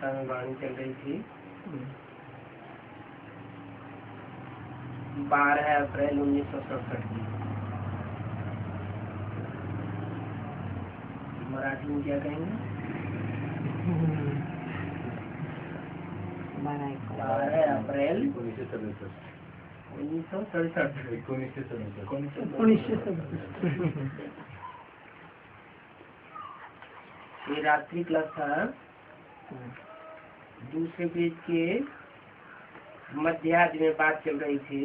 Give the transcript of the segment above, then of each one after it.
कथा में वाणी चल रही थी। 12 अप्रैल 1967 की। मराठी में क्या कहेंगे? 12 अप्रैल 1967। ये रात्रि क्लास था। दूसरे पेज के मध्यार्ध में बात चल रही थी।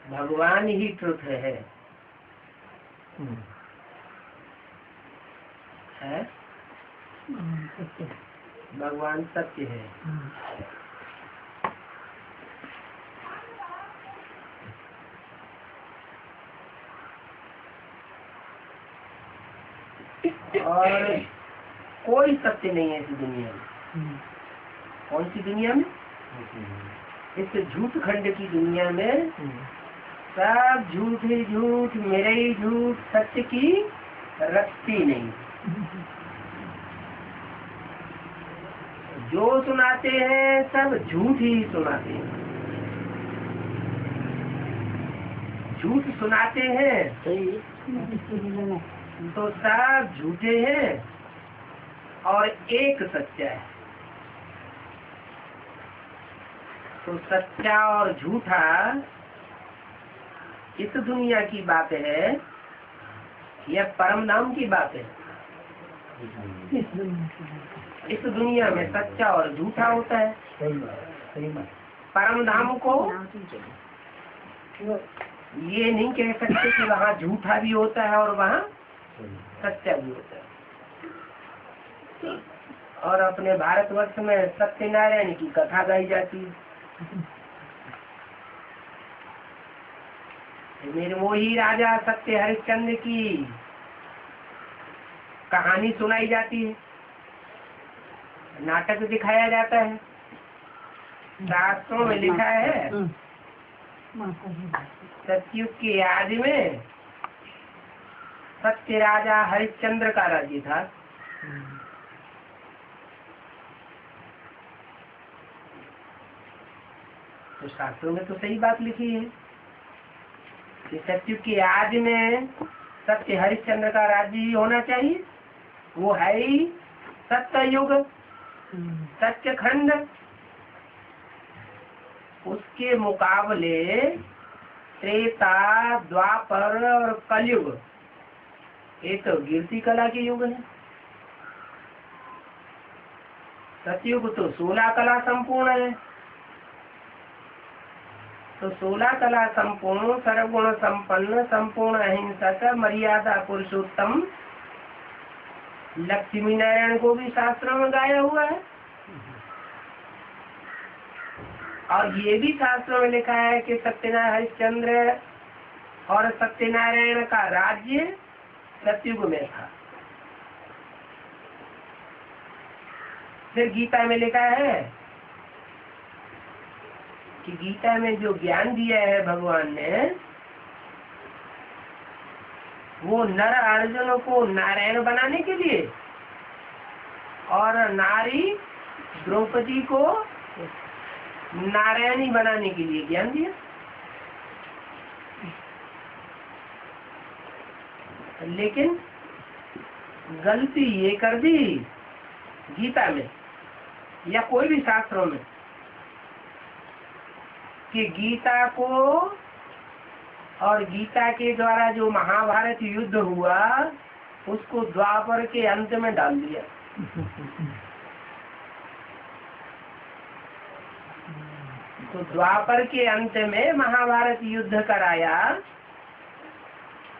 भगवान ही ट्रुथ है। भगवान सत्य है। और कोई सत्य नहीं है इस दुनिया में। कौन सी दुनिया में? इस झूठ खंड की दुनिया में सब झूठ ही झूठ, मेरे ही झूठ, सत्य की रस्सी नहीं। जो सुनाते हैं सब झूठ ही सुनाते हैं। झूठ सुनाते हैं तो सब झूठे हैं और एक सच्चा है। तो सच्चा और झूठा इस दुनिया की बात है या परम नाम की बात है? इस दुनिया में सच्चा और झूठा होता है। परम धाम को ये नहीं कह सकते कि वहाँ झूठा भी होता है और वहाँ सच्चा भी होता है। और अपने भारतवर्ष में सत्यनारायण की कथा गाई जाती है। निर्मोही राजा सत्य हरिश्चंद्र की कहानी सुनाई जाती है। नाटक दिखाया जाता है। शास्त्रों में लिखा है सतयुग के आदि में सत्य राजा हरिश्चंद्र का राज्य था। तो शास्त्रों में तो सही बात लिखी है कि सतयुग के आदि में सत्य हरिश्चंद्र का राज्य ही होना चाहिए। वो है ही सत्य युग, सत्य खंड। उसके मुकाबले त्रेता, द्वापर और कलयुग ये तो गिरती कला के युग है। सतयुग तो 16 कला संपूर्ण है। तो 16 कला संपूर्ण, सर्वगुण संपन्न, संपूर्ण अहिंसक, मर्यादा पुरुषोत्तम लक्ष्मी नारायण को भी शास्त्रों में गाया हुआ है। और ये भी शास्त्रों में लिखा है कि सत्यनारायण हरिश्चंद्र और सत्यनारायण का राज्य सतयुग में था। फिर गीता में लिखा है कि गीता में जो ज्ञान दिया है भगवान ने, वो नर अर्जुन को नारायण बनाने के लिए और नारी द्रौपदी को नारायणी बनाने के लिए ज्ञान दिया। लेकिन गलती ये कर दी गीता में या कोई भी शास्त्रों में कि गीता को और गीता के द्वारा जो महाभारत युद्ध हुआ उसको द्वापर के अंत में डाल दिया। तो द्वापर के अंत में महाभारत युद्ध कराया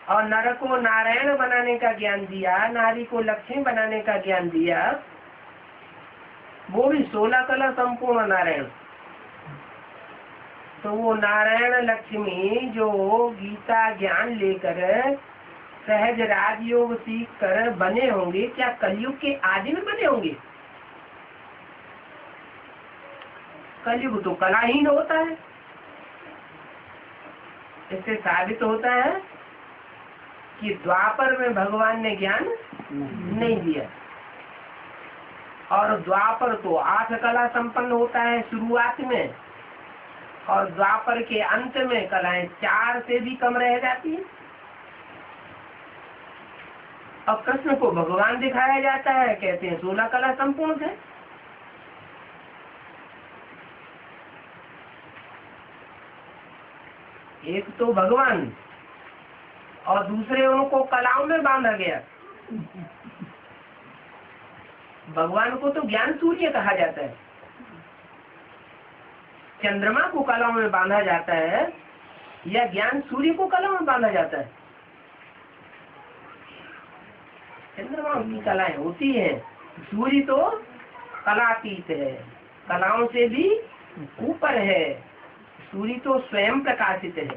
और नर को नारायण बनाने का ज्ञान दिया, नारी को लक्ष्मी बनाने का ज्ञान दिया। वो भी 16 कला संपूर्ण नारायण। तो वो नारायण लक्ष्मी जो गीता ज्ञान लेकर सहज राजयोग सीख कर बने होंगे, क्या कलयुग के आदि में बने होंगे? कलयुग तो कलाहीन होता है। इससे साबित होता है कि द्वापर में भगवान ने ज्ञान नहीं दिया। और द्वापर तो 8 कला संपन्न होता है शुरुआत में, और द्वापर के अंत में कलाएं 4 से भी कम रह जाती है। और कृष्ण को भगवान दिखाया जाता है, कहते हैं 16 कला संपूर्ण है। एक तो भगवान और दूसरे उनको कलाओं में बांधा गया। भगवान को तो ज्ञान सूर्य कहा जाता है, चंद्रमा को कलाओं में बांधा जाता है, या ज्ञान सूर्य को कलाओं में बांधा जाता है। चंद्रमा की कलाएं होती है, सूर्य तो कलातीत है, कलाओं से भी ऊपर है। सूर्य तो स्वयं प्रकाशित है।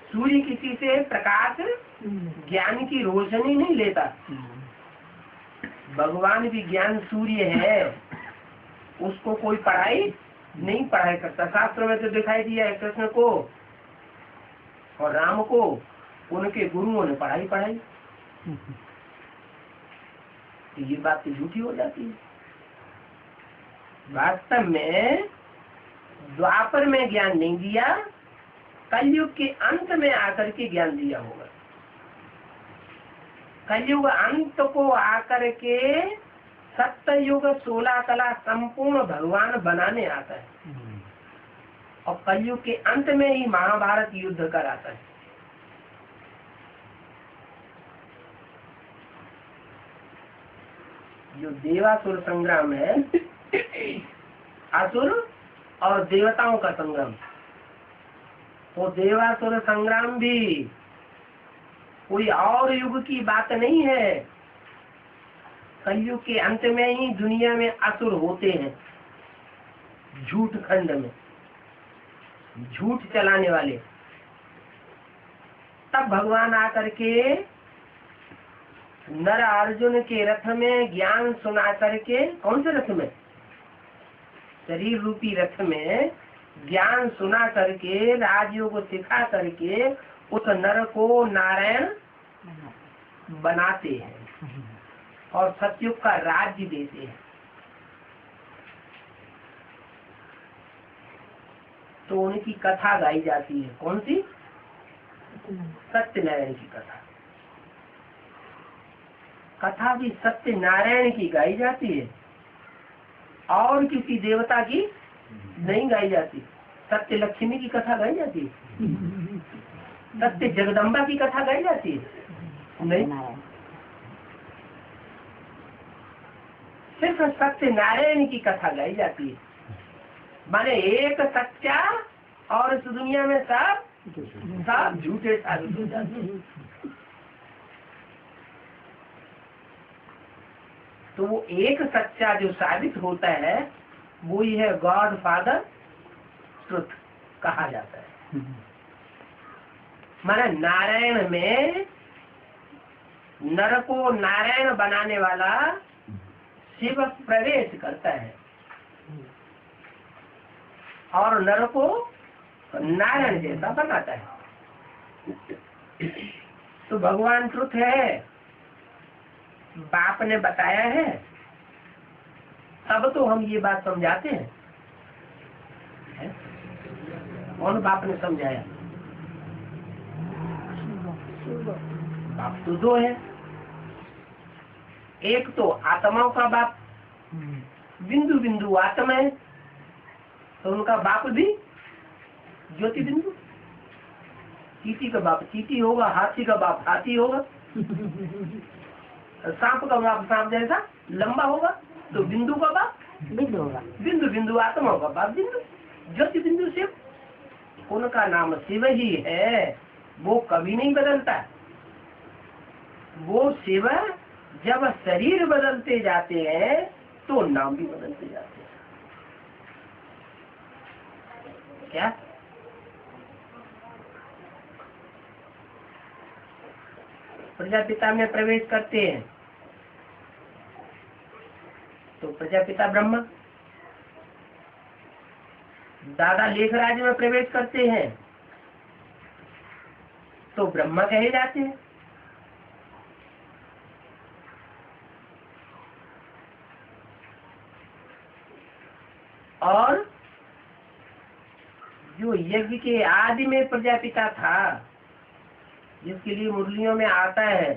सूर्य किसी से प्रकाश ज्ञान की रोशनी नहीं लेता। भगवान भी ज्ञान सूर्य है, उसको कोई पढ़ाई नहीं पढ़ाई करता। शास्त्र में तो दिखाई दिया है कृष्ण को और राम को उनके गुरुओं ने पढ़ाई। ये बात तो झूठी हो जाती है। वास्तव में द्वापर में ज्ञान नहीं दिया, कलयुग के अंत में आकर के ज्ञान दिया होगा। कलयुग अंत को आकर के सत्ययुग 16 कला संपूर्ण भगवान बनाने आता है, और कलयुग के अंत में ही महाभारत युद्ध कराता है। जो देवासुर संग्राम है, असुर और देवताओं का संग्राम, वो देवासुर संग्राम भी कोई और युग की बात नहीं है। कलयुग के अंत में ही दुनिया में असुर होते हैं, झूठ खंड में झूठ चलाने वाले। तब भगवान आकर के नर अर्जुन के रथ में ज्ञान सुना करके, कौन से रथ में? शरीर रूपी रथ में ज्ञान सुना करके, राजयोग सिखा करके उस नर को नारायण बनाते हैं और सतयुग का राज्य देते हैं। तो उनकी कथा गाई जाती है। कौन सी? सत्यनारायण की कथा। कथा भी सत्यनारायण की गाई जाती है, और किसी देवता की नहीं गाई जाती। सत्य लक्ष्मी की कथा गाई जाती है, सत्य जगदम्बा की कथा गाई जाती है नहीं। सिर्फ सत्यनारायण की कथा गाई जाती है। माने एक सच्चा और इस दुनिया में सब झूठे साबित हो जाते हैं। तो वो एक सच्चा जो साबित होता है वो ही है गॉड फादर ट्रुथ कहा जाता है। माना नारायण में नर को नारायण बनाने वाला शिव प्रवेश करता है और नर को नारायण जैसा बनाता है। तो भगवान ट्रुथ है, बाप ने बताया है, तब तो हम ये बात समझाते हैं। कौन बाप ने समझाया? बाप तो दो है। एक तो आत्माओं का बाप, बिंदु बिंदु आत्मा है, तो उनका बाप भी ज्योति बिंदु। चींटी का बाप चींटी होगा, हाथी का बाप हाथी होगा, सांप का बाप सांप जैसा लंबा होगा, तो बिंदु का बाप बिंदु होगा। बिंदु बिंदु आत्माओं का बाप बिंदु, ज्योति बिंदु शिव। उनका नाम शिव ही है, वो कभी नहीं बदलता। वो शिव जब शरीर बदलते जाते हैं तो नाम भी बदलते जाते हैं। क्या? प्रजापिता में प्रवेश करते हैं तो प्रजापिता ब्रह्मा, दादा लेखराज में प्रवेश करते हैं तो ब्रह्मा कहे जाते हैं। और जो यज्ञ के आदि में प्रजापिता था, जिसके लिए मुरलियों में आता है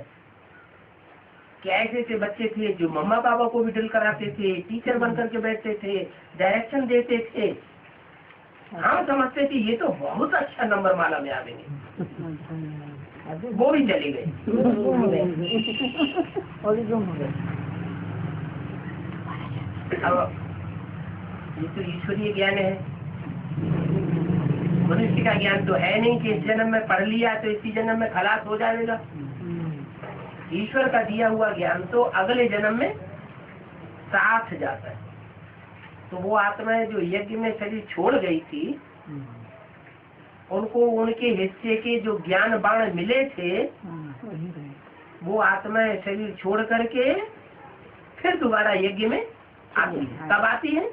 कि ऐसे ऐसे बच्चे थे जो मम्मा पापा को भी ड्रिल कराते थे, टीचर बन करके बैठते थे, डायरेक्शन देते थे। हम समझते थे ये तो बहुत अच्छा नंबर माला में आवेंगे, वो भी चले गए। अब ये तो ईश्वरीय ज्ञान है, मनुष्य का ज्ञान तो है नहीं कि इस जन्म में पढ़ लिया तो इसी जन्म में खलास हो जाएगा। ईश्वर का दिया हुआ ज्ञान तो अगले जन्म में साथ जाता है। तो वो आत्माएं जो यज्ञ में शरीर छोड़ गई थी, उनको उनके हिस्से के जो ज्ञान बाण मिले थे, वो आत्माएं शरीर छोड़ करके फिर दोबारा यज्ञ में आती है। कब आती है?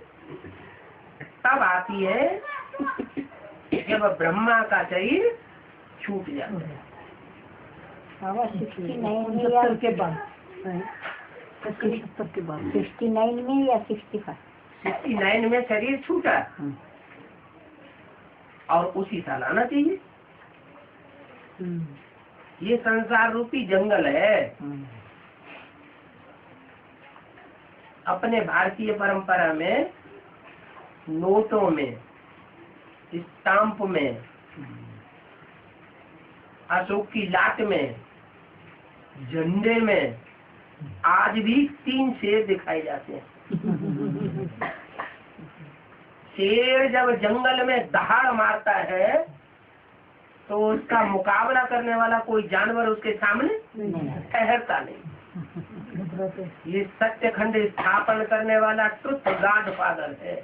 तब आती है जब ब्रह्मा का शरीर छूट जाता है। 69 के बाद 69 में या 69 में शरीर छूटा और उसी साल आना चाहिए। ये संसार रूपी जंगल है। अपने भारतीय परंपरा में नोटों में, स्टाम्प में, अशोक की लाट में, झंडे में आज भी 3 शेर दिखाए जाते हैं। शेर जब जंगल में दहाड़ मारता है तो उसका मुकाबला करने वाला कोई जानवर उसके सामने ठहरता नहीं। ये सत्यखंड स्थापन करने वाला ट्रुथ गॉड फादर है।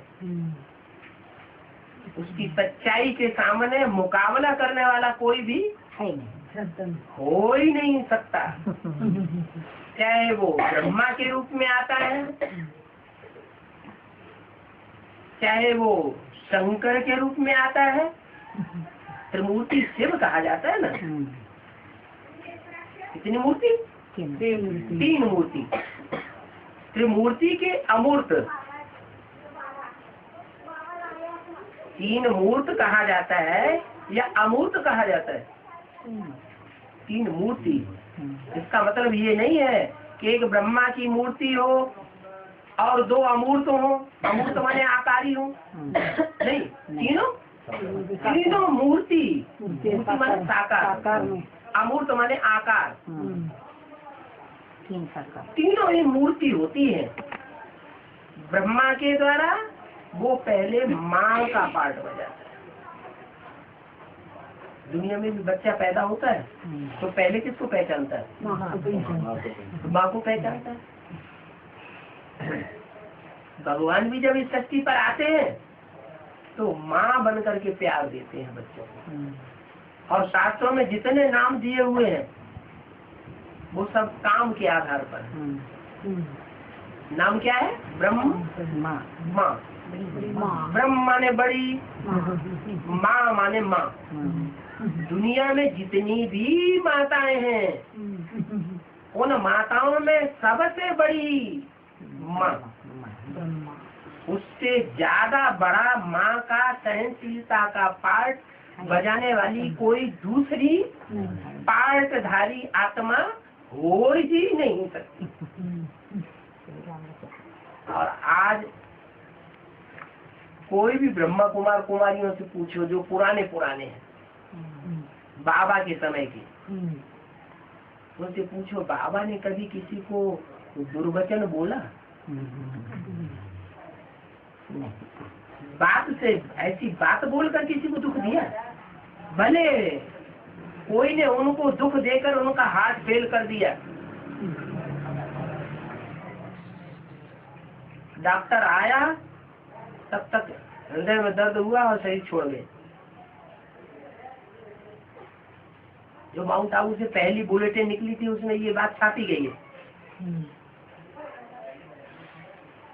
उसकी सच्चाई के सामने मुकाबला करने वाला कोई भी हो ही नहीं सकता। चाहे वो ब्रह्मा के रूप में आता है, चाहे वो शंकर के रूप में आता है, त्रिमूर्ति शिव कहा जाता है ना। कितनी मूर्ति? 3 मूर्ति। त्रिमूर्ति के अमूर्त 3 मूर्त कहा जाता है या अमूर्त कहा जाता है? 3 मूर्ति। इसका मतलब ये नहीं है कि एक ब्रह्मा की मूर्ति हो और 2 अमूर्त हो। अमूर्त माने आकारी हो, नहीं, तीनों मूर्ति। मूर्ति माने साकार, अमूर्त माने आकार। तीनों ही मूर्ति होती है। ब्रह्मा के द्वारा वो पहले माँ का पार्ट बजाता है। दुनिया में भी बच्चा पैदा होता है तो पहले किसको पहचानता है? माँ को पहचानता है। भगवान भी जब इस सृष्टि पर आते हैं तो माँ बन करके प्यार देते हैं बच्चों को। और शास्त्रों में जितने नाम दिए हुए हैं वो सब काम के आधार पर है। नाम क्या है? ब्रह्म माँ। ब्रह्म माने बड़ी, माँ माने माँ। दुनिया में जितनी भी माताएं हैं उन माताओं में सबसे बड़ी माँ। उससे ज्यादा बड़ा माँ का सहनशीलता का पार्ट बजाने वाली कोई दूसरी पार्टधारी आत्मा हो ही नहीं सकती। और आज कोई भी ब्रह्मा कुमार कुमारियों से पूछो जो पुराने हैं, बाबा के समय के, उनसे पूछो बाबा ने कभी किसी को दुर्वचन बोला? बात से ऐसी बात बोलकर किसी को दुख दिया? भले कोई ने उनको दुख देकर उनका हार्ट फेल कर दिया, डॉक्टर आया तब तक हृदय में दर्द हुआ और शरीर छोड़ गए। जो माउंट आबू से पहली बुलेटिन निकली थी उसमें ये बात छापी गई है।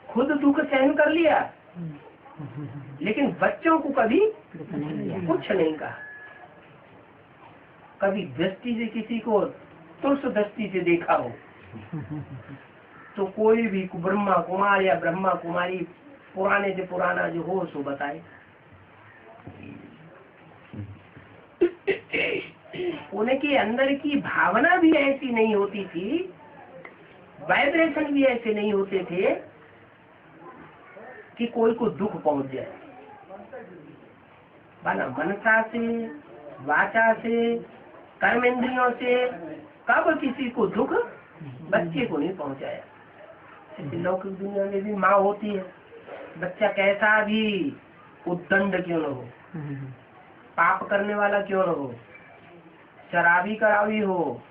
खुद दुख सहन कर लिया लेकिन बच्चों को कभी कुछ नहीं कहा। कभी दृष्टि से किसी को तुलस दृष्टि से देखा हो तो कोई भी ब्रह्मा कुमार या ब्रह्मा कुमारी पुराने से पुराना जो हो सो बताए। उनके अंदर की भावना भी ऐसी नहीं होती थी, वाइब्रेशन भी ऐसे नहीं होते थे कि कोई को दुख पहुंच जाए। मनसा से, वाचा से, कर्मेंद्रियों से कब किसी को दुख बच्चे को नहीं पहुंचाया। लौकिक दुनिया में भी माँ होती है, बच्चा कैसा भी उद्दंड क्यों न हो, पाप करने वाला क्यों न हो, शराबी करावी हो,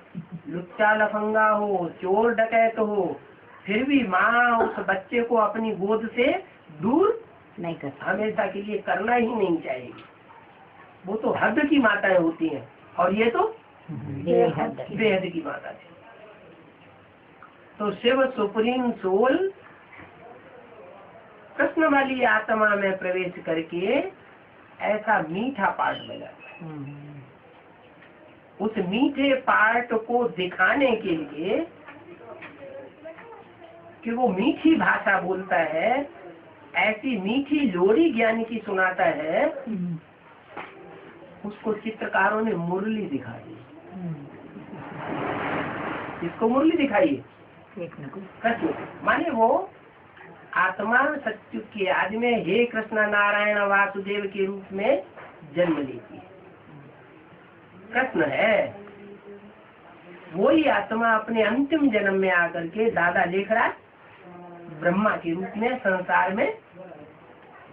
लुच्चा लफंगा हो, चोर डकैत हो, फिर भी माँ उस बच्चे को अपनी गोद से दूर नहीं करता, हमेशा के लिए करना ही नहीं चाहेगी। वो तो हद की माताएं होती हैं और ये तो बेहद की माता है। तो शिव सुप्रीम सोल कृष्ण वाली आत्मा में प्रवेश करके ऐसा मीठा पाठ बजाता है। उस मीठे पाठ को दिखाने के लिए कि वो मीठी भाषा बोलता है, ऐसी मीठी लोरी ज्ञान की सुनाता है, उसको चित्रकारों ने मुरली दिखा दी। इसको मुरली दिखाई कृष्ण, माने वो आत्मा सत्युग की आज में हे कृष्ण नारायण वासुदेव के रूप में जन्म लेती है। कृष्ण है वही आत्मा अपने अंतिम जन्म में आकर के दादा लेखराज ब्रह्मा के रूप में संसार में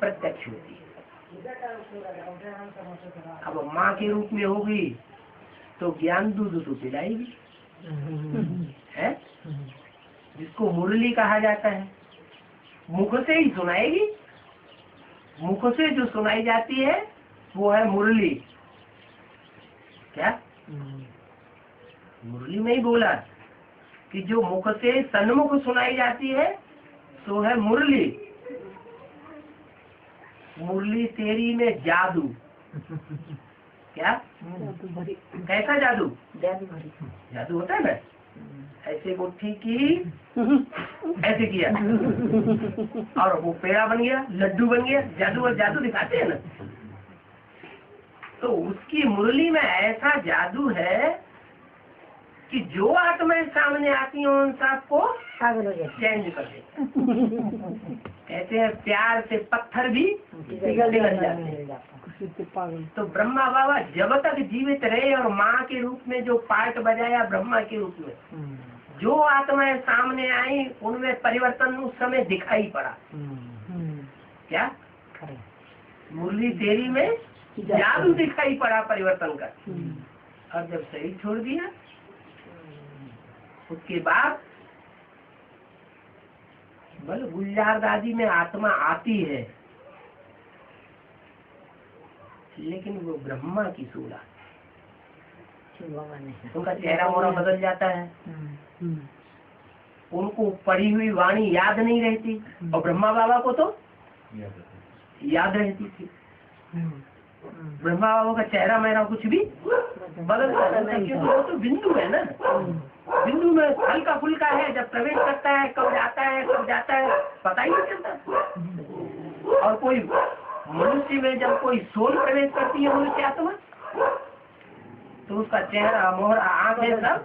प्रत्यक्ष होती है। अब माँ के रूप में होगी तो ज्ञान दूध तो पिलाएगी है, जिसको मुरली कहा जाता है। मुख से ही सुनाएगी, मुख से जो सुनाई जाती है वो है मुरली। क्या मुरली में ही बोला कि जो मुख से सन्मुख सुनाई जाती है तो है मुरली। मुरली तेरी में जादू। क्या कैसा जादू? जादू होता है ना, ऐसे गुट्ठी की ऐसे किया और वो पेड़ा बन गया, लड्डू बन गया, जादू। और जादू दिखाते हैं ना, तो उसकी मुरली में ऐसा जादू है कि जो आत्माएं सामने आती हैं उन सबको चेंज कर देते। कहते हैं प्यार से पत्थर भी पिघल जाते हैं। तो ब्रह्मा बाबा जब तक जीवित रहे और माँ के रूप में जो पार्ट बजाया ब्रह्मा के रूप में, जो आत्माएं सामने आई उनमें परिवर्तन उस समय दिखाई पड़ा। क्या मुरली तेरी में जादू दिखाई पड़ा परिवर्तन का। और जब शरीर छोड़ दिया उसके बाद बल गुलजार दादी में आत्मा आती है, लेकिन वो ब्रह्मा की सूला, उनका चेहरा मोरा बदल जाता है, उनको पढ़ी हुई वाणी याद नहीं रहती और ब्रह्मा बाबा को तो याद रहती थी। ब्रह्मा बाबा का चेहरा मेरा कुछ भी बदलता है, क्योंकि वो तो बिंदु है ना, बिंदु में हल्का फुल्का है, जब प्रवेश करता है कब जाता है पता ही नहीं चलता। और कोई मनुष्य में जब कोई सोल प्रवेश करती है मनुष्य आत्मा, तो उसका चेहरा मोहरा आंखें सब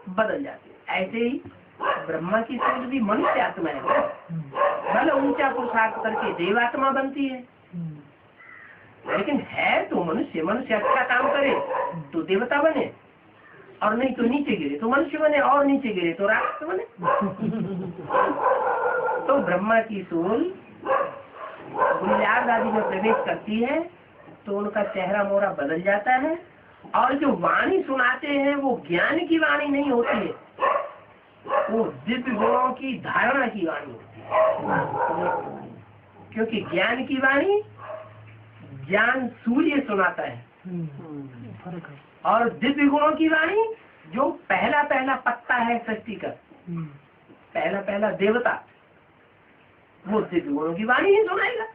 बदल जाती है। ऐसे ही ब्रह्मा की सोल भी मनुष्य आत्मा है, भले ऊंचा पुरुषार्थ करके देवात्मा बनती है, लेकिन है तो मनुष्य। मनुष्य अच्छा काम करे तो देवता बने, और नहीं तो नीचे गिरे तो मनुष्य बने, और नीचे गिरे तो राक्षस बने। तो ब्रह्मा की सोल गुलजार दादी में प्रवेश करती है तो उनका चेहरा मोरा बदल जाता है, और जो वाणी सुनाते हैं वो ज्ञान की वाणी नहीं होती है, वो दिव्य गुणों की धारणा की वाणी होती है। क्योंकि ज्ञान की वाणी ज्ञान सूर्य सुनाता है, और दिव्य गुणों की वाणी जो पहला पहला पत्ता है सृष्टि का, पहला पहला देवता, वो दिव्य गुणों की वाणी ही सुनाएगा।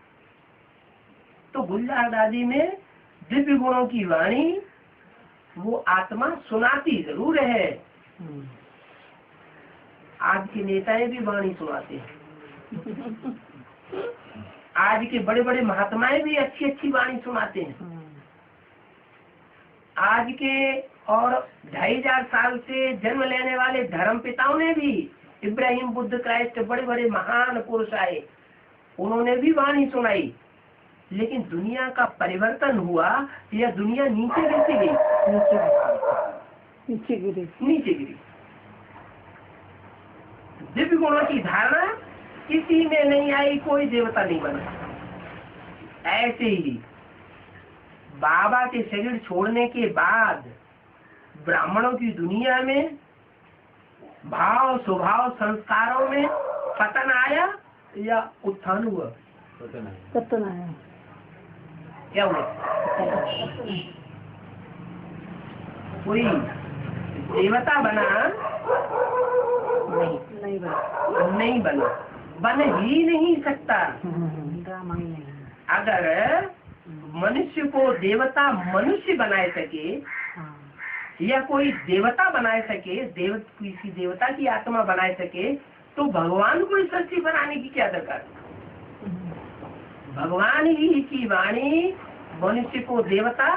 तो गुलजार दादी में दिव्य गुणों की वाणी वो आत्मा सुनाती जरूर है। आज के नेताएं भी वाणी सुनाते हैं, आज के बड़े बड़े महात्माएं भी अच्छी अच्छी वाणी सुनाते हैं। आज के और 2500 साल से जन्म लेने वाले धर्म पिताओं ने भी, इब्राहिम, बुद्ध, क्राइस्ट, बड़े बड़े महान पुरुष आए, उन्होंने भी वाणी सुनाई। लेकिन दुनिया का परिवर्तन हुआ या दुनिया नीचे गिरती गई? नीचे गिरी। दिव्य गुणों की धारणा किसी में नहीं आई, कोई देवता नहीं बना। ऐसे ही बाबा के शरीर छोड़ने के बाद ब्राह्मणों की दुनिया में भाव स्वभाव संस्कारों में पतन आया या उत्थान हुआ? पतन आया। क्या हुआ? कोई देवता बना? नहीं बना, बन ही नहीं सकता। अगर मनुष्य को देवता मनुष्य बनाए सके या कोई देवता बनाए सके, किसी देवता की आत्मा बनाए सके, तो भगवान को इस सृष्टि बनाने की क्या दरकार? भगवान ही की वाणी मनुष्य को देवता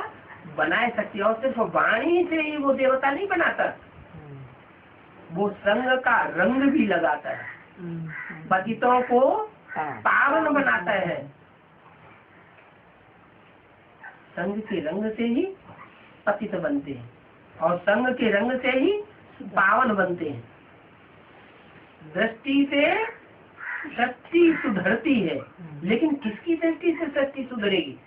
बनाए सकती है, और सिर्फ वाणी से ही वो देवता नहीं बनाता, वो संग का रंग भी लगाता है, पतितों को पावन बनाता है। संग के रंग से ही पतित बनते हैं और संग के रंग से ही पावन बनते हैं। दृष्टि से सृष्टि सुधरती है, लेकिन किसकी दृष्टि से सृष्टि सुधरेगी?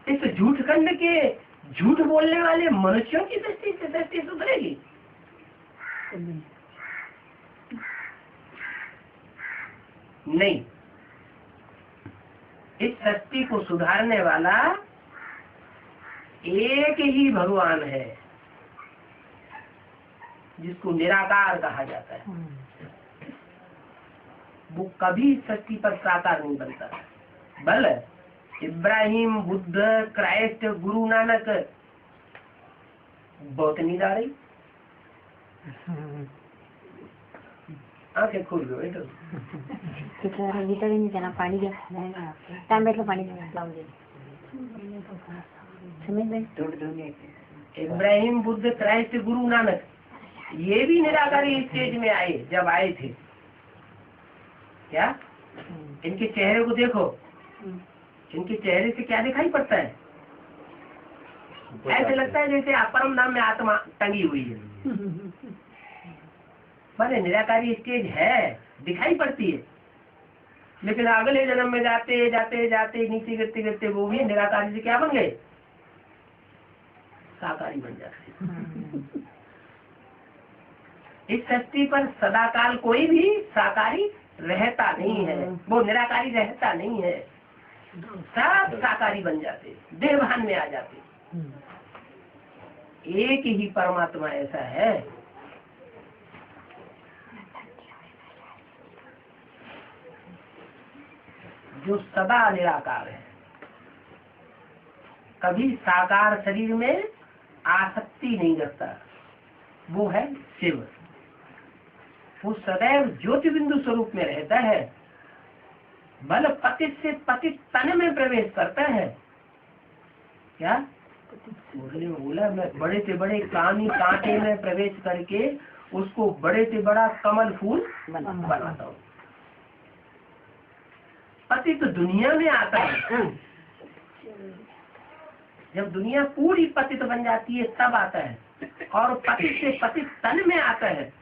इस झूठ खंड के झूठ बोलने वाले मनुष्यों की दृष्टि से सृष्टि सुधरेगी? नहीं। इस सृष्टि को सुधारने वाला एक ही भगवान है, जिसको निराकार कहा जाता है। वो कभी सृष्टि पर साकार नहीं बनता। बल इब्राहिम, बुद्ध, क्राइस्ट, गुरु नानक, बहुत नींद आ रही, आंखें खोल लो बेटो। पानी टाइम बैठ लो, पानी इब्राहिम, बुद्ध, क्राइस्ट, गुरु नानक, ये भी निराकारी स्टेज में आए। जब आए थे, क्या इनके चेहरे को देखो, इनके चेहरे से क्या दिखाई पड़ता है? ऐसे लगता है जैसे अपरम नाम में आत्मा टंगी हुई है। माने निराकारी स्टेज है, दिखाई पड़ती है, लेकिन अगले जन्म में जाते जाते जाते नीचे गिरते गिरते वो भी निराकारी से क्या बन गए? साकारी बन जाते। इस सृष्टि पर सदाकाल कोई भी साकारी रहता नहीं है, वो निराकारी रहता नहीं है। सब साकारी बन जाते, देवभान में आ जाते। एक ही परमात्मा ऐसा है जो सदा निराकार है, कभी साकार शरीर में आसक्ति नहीं रखता। वो है शिव। वो सदैव ज्योति बिंदु स्वरूप में रहता है। बल पतित से पतित तन में प्रवेश करता है। क्या बोला? मैं बड़े से बड़े कांटे में प्रवेश करके उसको बड़े से बड़ा कमल फूल बनाता हूँ। पतित दुनिया में आता है। जब दुनिया पूरी पतित बन जाती है तब आता है, और पतित से पतित तन में आता है,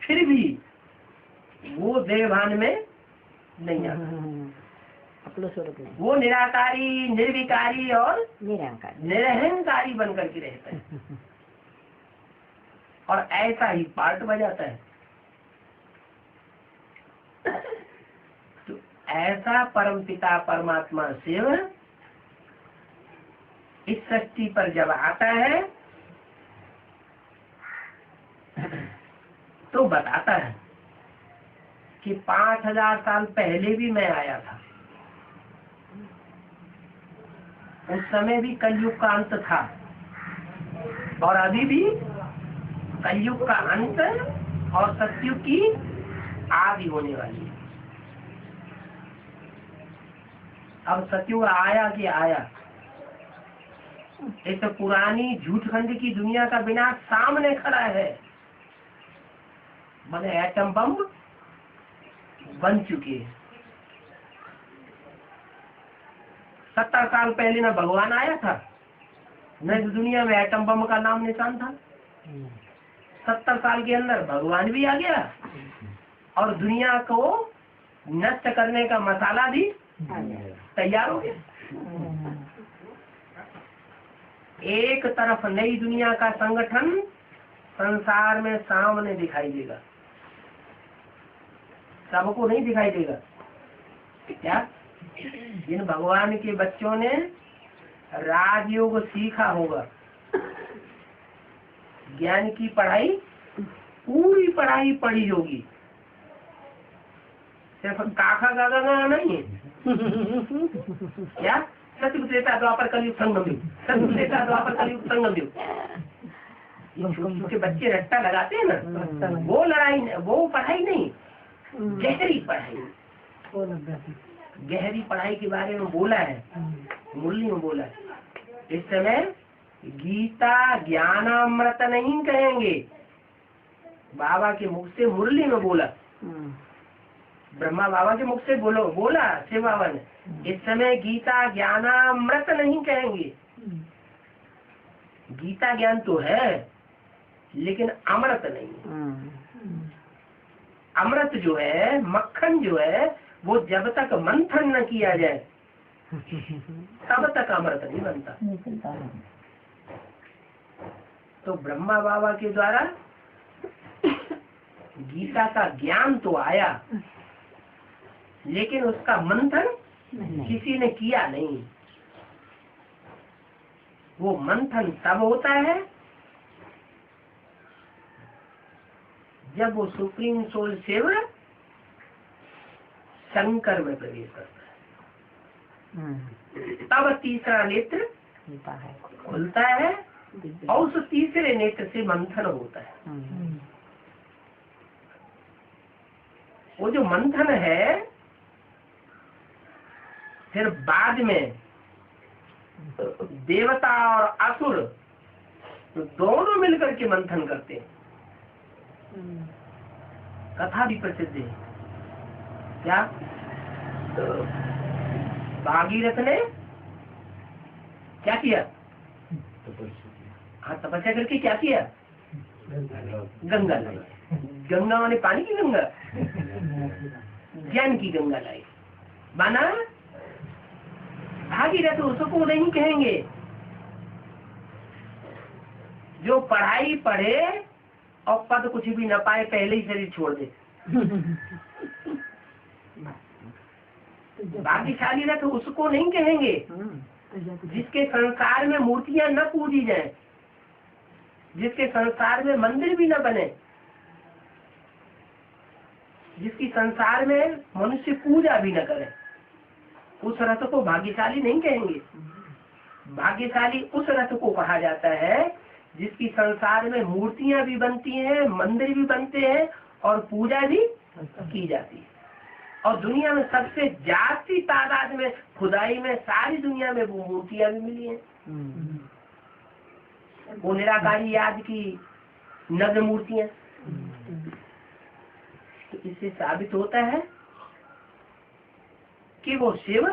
फिर भी वो देवभान में नहीं आता। वो निराकारी, निर्विकारी और निरहंकारी बन करके रहता है, और ऐसा ही पार्ट बजाता है। तो ऐसा परमपिता परमात्मा शिव इस सृष्टि पर जब आता है तो बताता है कि 5000 साल पहले भी मैं आया था। उस समय भी कलयुग का अंत था, और अभी भी कलयुग का अंत और सतयुग की आदि होने वाली है। अब सतयुग आया कि आया। इस पुरानी झूठखंड की दुनिया का विनाश सामने खड़ा है। मैंने एटम बम बन चुके हैं। 70 साल पहले ना भगवान आया था, न इस दुनिया में एटम बम का नाम निशान था। 70 साल के अंदर भगवान भी आ गया और दुनिया को नष्ट करने का मसाला भी तैयार हो गया। एक तरफ नई दुनिया का संगठन संसार में सामने दिखाई देगा, सबको नहीं दिखाई देगा। क्या? जिन भगवान के बच्चों ने राजयोग सीखा होगा, ज्ञान की पढ़ाई, पूरी पढ़ाई पढ़ी होगी, सिर्फ काका गागा नहीं है। क्या? सत्युग त्रेता द्वापर कलयुग संगम युग, सत्युग त्रेता द्वापर कलयुग संगम युग। छोटे बच्चे रट्टा लगाते हैं ना, वो लड़ाई, वो पढ़ाई नहीं, गहरी पढ़ाई। गहरी पढ़ाई के बारे में बोला है, मुरली में बोला है। इस समय गीता ज्ञानामृत नहीं कहेंगे, बाबा के मुख से मुरली में बोला, ब्रह्मा बाबा के मुख से बोला शिव बाबा ने, इस समय गीता ज्ञानामृत नहीं कहेंगे। गीता ज्ञान तो है लेकिन अमृत नहीं। अमृत जो है, मक्खन जो है, वो जब तक मंथन न किया जाए तब तक अमृत नहीं बनता। तो ब्रह्मा बाबा के द्वारा गीता का ज्ञान तो आया लेकिन उसका मंथन किसी ने किया नहीं। वो मंथन तब होता है जब वो सुप्रीम सोल शिव शंकर में प्रवेश करता है, तब तीसरा नेत्र खुलता है और उस तीसरे नेत्र से मंथन होता है। वो जो मंथन है फिर बाद में देवता और असुर दोनों मिलकर के मंथन करते हैं। कथा भी प्रसिद्ध है। क्या? भागीरथ ने क्या किया? हाँ, तपस्या करके क्या किया? गंगा लाई। गंगा माने पानी की गंगा, ज्ञान की गंगा लाई। माना भागीरथ उसको नहीं कहेंगे जो पढ़ाई पढ़े और पद कुछ भी न पाए, पहले ही शरीर छोड़ दे। भाग्यशाली रथ उसको नहीं कहेंगे जिसके संसार में मूर्तियां न पूजी जाए, जिसके संसार में मंदिर भी न बने, जिसकी संसार में मनुष्य पूजा भी न करे, उस रथ को भाग्यशाली नहीं कहेंगे। भाग्यशाली उस रथ को कहा जाता है जिसकी संसार में मूर्तियां भी बनती हैं, मंदिर भी बनते हैं और पूजा भी की जाती है। और दुनिया में सबसे जास्ती तादाद में खुदाई में सारी दुनिया में वो मूर्तियां भी मिली हैं। वो निराकारी याद की नग्न मूर्तियां। तो इससे साबित होता है कि वो शिव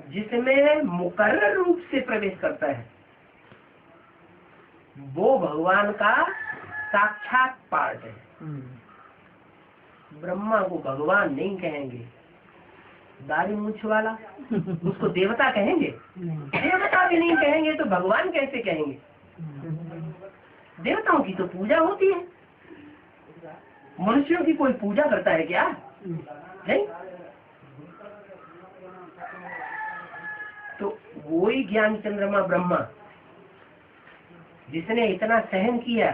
जिसमें मुकर्रर रूप से प्रवेश करता है वो भगवान का साक्षात पार्ट है। ब्रह्मा को भगवान नहीं कहेंगे, दाढ़ी मूंछ वाला उसको देवता कहेंगे? देवता भी नहीं कहेंगे तो भगवान कैसे कहेंगे? देवताओं की तो पूजा होती है, मनुष्यों की कोई पूजा करता है क्या? नहीं। तो वही ज्ञान चंद्रमा ब्रह्मा जिसने इतना सहन किया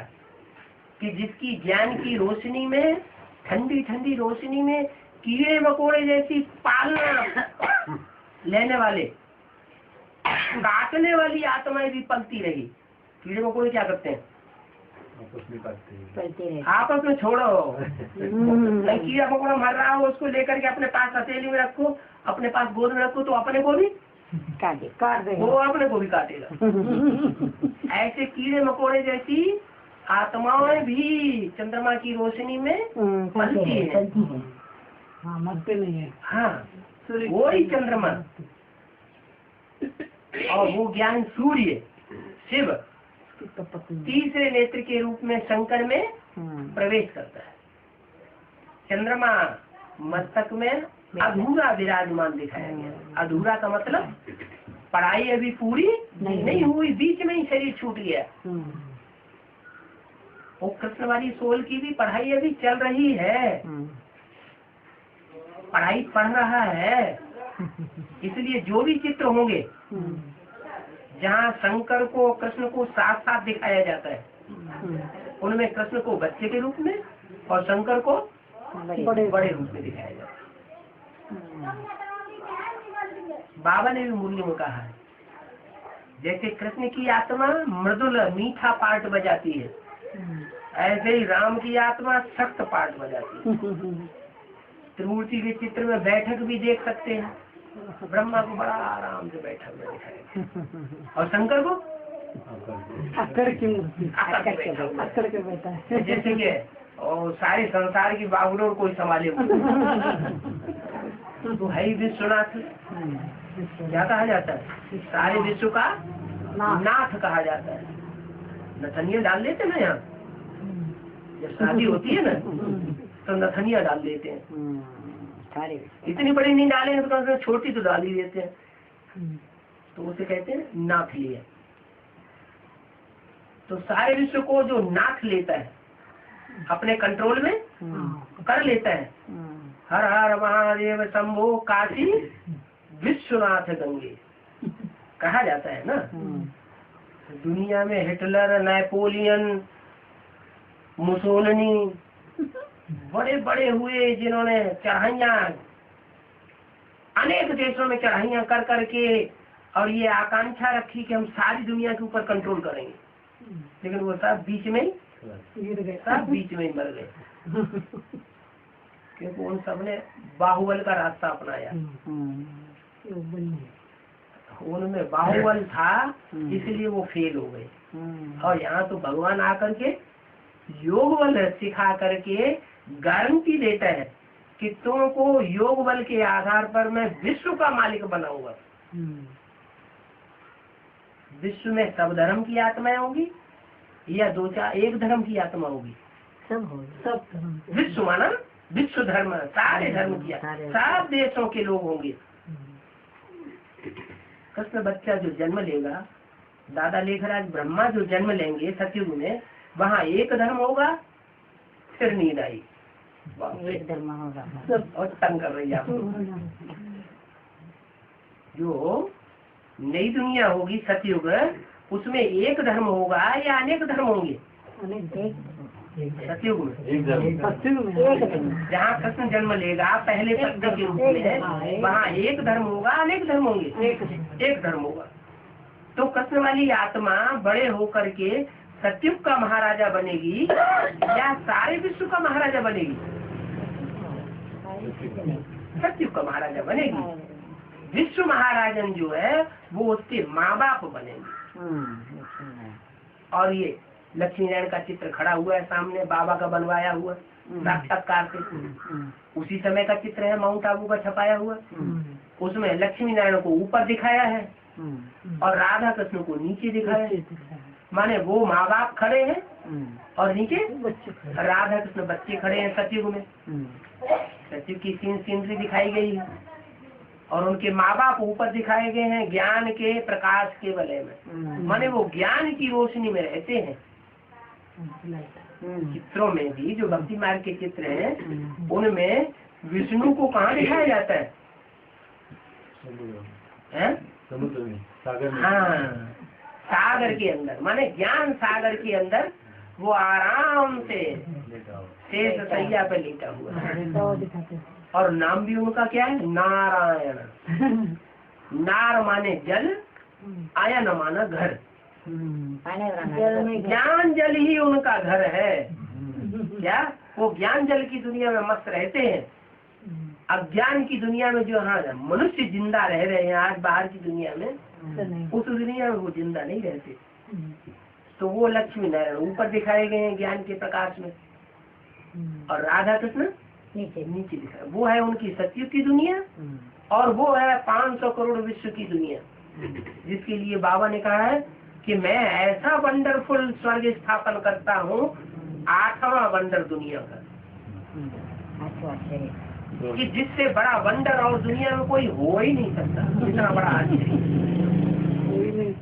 कि जिसकी ज्ञान की रोशनी में, ठंडी ठंडी रोशनी में कीड़े मकोड़े जैसी पालना लेने वाले, काटने वाली आत्माएं भी पलती रही। कीड़े मकोड़े क्या करते हैं? चलते रहे। आपस में छोड़ो। नहीं कीड़ा मकोड़ा मर रहा हो उसको लेकर के अपने पास हथेली में रखो, अपने पास गोद में रखो, तो अपने को भी काट देगा, वो अपने को भी काटेगा। ऐसे कीड़े मकोड़े जैसी आत्माएं भी चंद्रमा की रोशनी में पलती है। हाँ, मरते नहीं है। हाँ, वही चंद्रमा और वो ज्ञान सूर्य शिव तीसरे नेत्र के रूप में शंकर में प्रवेश करता है। चंद्रमा मस्तक में अधूरा विराजमान दिखाया गया। अधूरा का मतलब पढ़ाई अभी पूरी नहीं हुई, बीच में ही शरीर छूट गया। वो कृष्ण वाली सोल की भी पढ़ाई अभी चल रही है, पढ़ाई पढ़ रहा है। इसलिए जो भी चित्र होंगे जहाँ शंकर को कृष्ण को साथ साथ दिखाया जाता है, उनमें कृष्ण को बच्चे के रूप में और शंकर को बड़े रूप में दिखाया जाता है। बाबा ने भी मुरली में कहा है, जैसे कृष्ण की आत्मा मृदुल मीठा पार्ट बजाती है, ऐसे ही राम की आत्मा सख्त पार्ट बजाती है। त्रिमूर्ति के चित्र में बैठक भी देख सकते हैं। ब्रह्मा को बड़ा आराम से बैठक में दिखाएगा और शंकर को अकड़ के बैठा है, जैसे कि और सारे संसार की बागडोर कोई संभाले। तो है ही विश्वनाथ, क्या कहा जाता है, सारे विश्व का नाथ कहा जाता है। नथनिया डाल लेते ना यहाँ, जब शादी होती है ना तो नथनिया डाल देते हैं। इतनी बड़ी नहीं डालेंगे तो कम से कम छोटी तो डाल ही देते हैं, तो उसे कहते हैं नाथ लिया। तो सारे विश्व को जो नाथ लेता है, अपने कंट्रोल में कर लेता है। हर हर महादेव शंभो काशी विश्वनाथ गंगे कहा जाता है ना। दुनिया में हिटलर, नेपोलियन, मुसोलिनी बड़े बड़े हुए, जिन्होंने चढ़ाइयाँ अनेक देशों में चढ़ाइयाँ कर करके और ये आकांक्षा रखी कि हम सारी दुनिया के ऊपर कंट्रोल करेंगे, लेकिन वो सब बीच में ही मर गए, क्योंकि उन सब ने बाहुबल का रास्ता अपनाया। उनमें बाहुबल था, इसलिए वो फेल हो गए। और यहाँ तो भगवान आकर के योग बल सिखा करके गारंटी देता है कि तुमको योग बल के आधार पर मैं विश्व का मालिक बनाऊंगा। विश्व में सब धर्म की आत्माएं होंगी या दो चार एक धर्म की आत्मा होगी? सब विश्व माना विश्व धर्म, सारे धर्म किया, सब देशों के लोग होंगे। कृष्ण बच्चा जो जन्म लेगा, दादा लेखराज ब्रह्मा जो जन्म लेंगे सतयुग में, वहाँ एक धर्म होगा, फिर नींद आई, एक धर्म होगा। और तंग कर रही है आपको। जो नई दुनिया होगी सतयुग, उसमें एक धर्म होगा या अनेक धर्म होंगे? सतयुग में जहाँ कृष्ण जन्म लेगा पहले सत्य के रूप में, वहाँ एक धर्म होगा, अनेक धर्म होंगे? एक धर्म होगा। तो कृष्ण वाली आत्मा बड़े होकर के सतयुग का महाराजा बनेगी या सारे विश्व का महाराजा बनेगी? सतयुग का महाराजा बनेगी। विश्व महाराजन जो है वो उसके माँ बाप बनेंगे। और ये लक्ष्मी नारायण का चित्र खड़ा हुआ है सामने, बाबा का बनवाया हुआ साक्षात्कार से। उसी समय का चित्र है, माउंट आबू का छपाया हुआ। उसमें लक्ष्मी नारायण को ऊपर दिखाया है और राधा कृष्ण को नीचे दिखाया है। माने वो माँ बाप खड़े हैं और नीचे राधा कृष्ण बच्चे खड़े हैं सतयुग में। सतयुग की सीनरी दिखाई गई है और उनके माँ बाप ऊपर दिखाए गए हैं ज्ञान के प्रकाश के वलय में। माने वो ज्ञान की रोशनी में रहते हैं। चित्रों में भी जो भक्ति मार्ग के चित्र हैं, उनमें विष्णु को कहाँ दिखाया जाता है? समुद्र में, सागर में। हाँ, सागर के अंदर, माने ज्ञान सागर के अंदर वो आराम से शेष सैया पे लेटा हुआ है। और नाम भी उनका क्या है? नारायण। नार माने जल, आयन माना घर। जल में ज्ञान जल ही उनका घर है। क्या वो ज्ञान जल की दुनिया में मस्त रहते हैं? अज्ञान की दुनिया में जो हाँ मनुष्य जिंदा रह रहे हैं आज बाहर की दुनिया में, उस दुनिया में वो जिंदा नहीं रहते। तो वो लक्ष्मी नारायण ऊपर दिखाए गए हैं ज्ञान के प्रकाश में, और राधा कृष्ण नीचे दिखाए। वो है उनकी सत्युग की दुनिया, और वो है 500 करोड़ विश्व की दुनिया, जिसके लिए बाबा ने कहा है कि मैं ऐसा वंडरफुल स्वर्ग स्थापन करता हूँ, 8वां वंडर दुनिया का, कि जिससे बड़ा वंडर और दुनिया में कोई हो ही नहीं सकता। इतना बड़ा आश्चर्य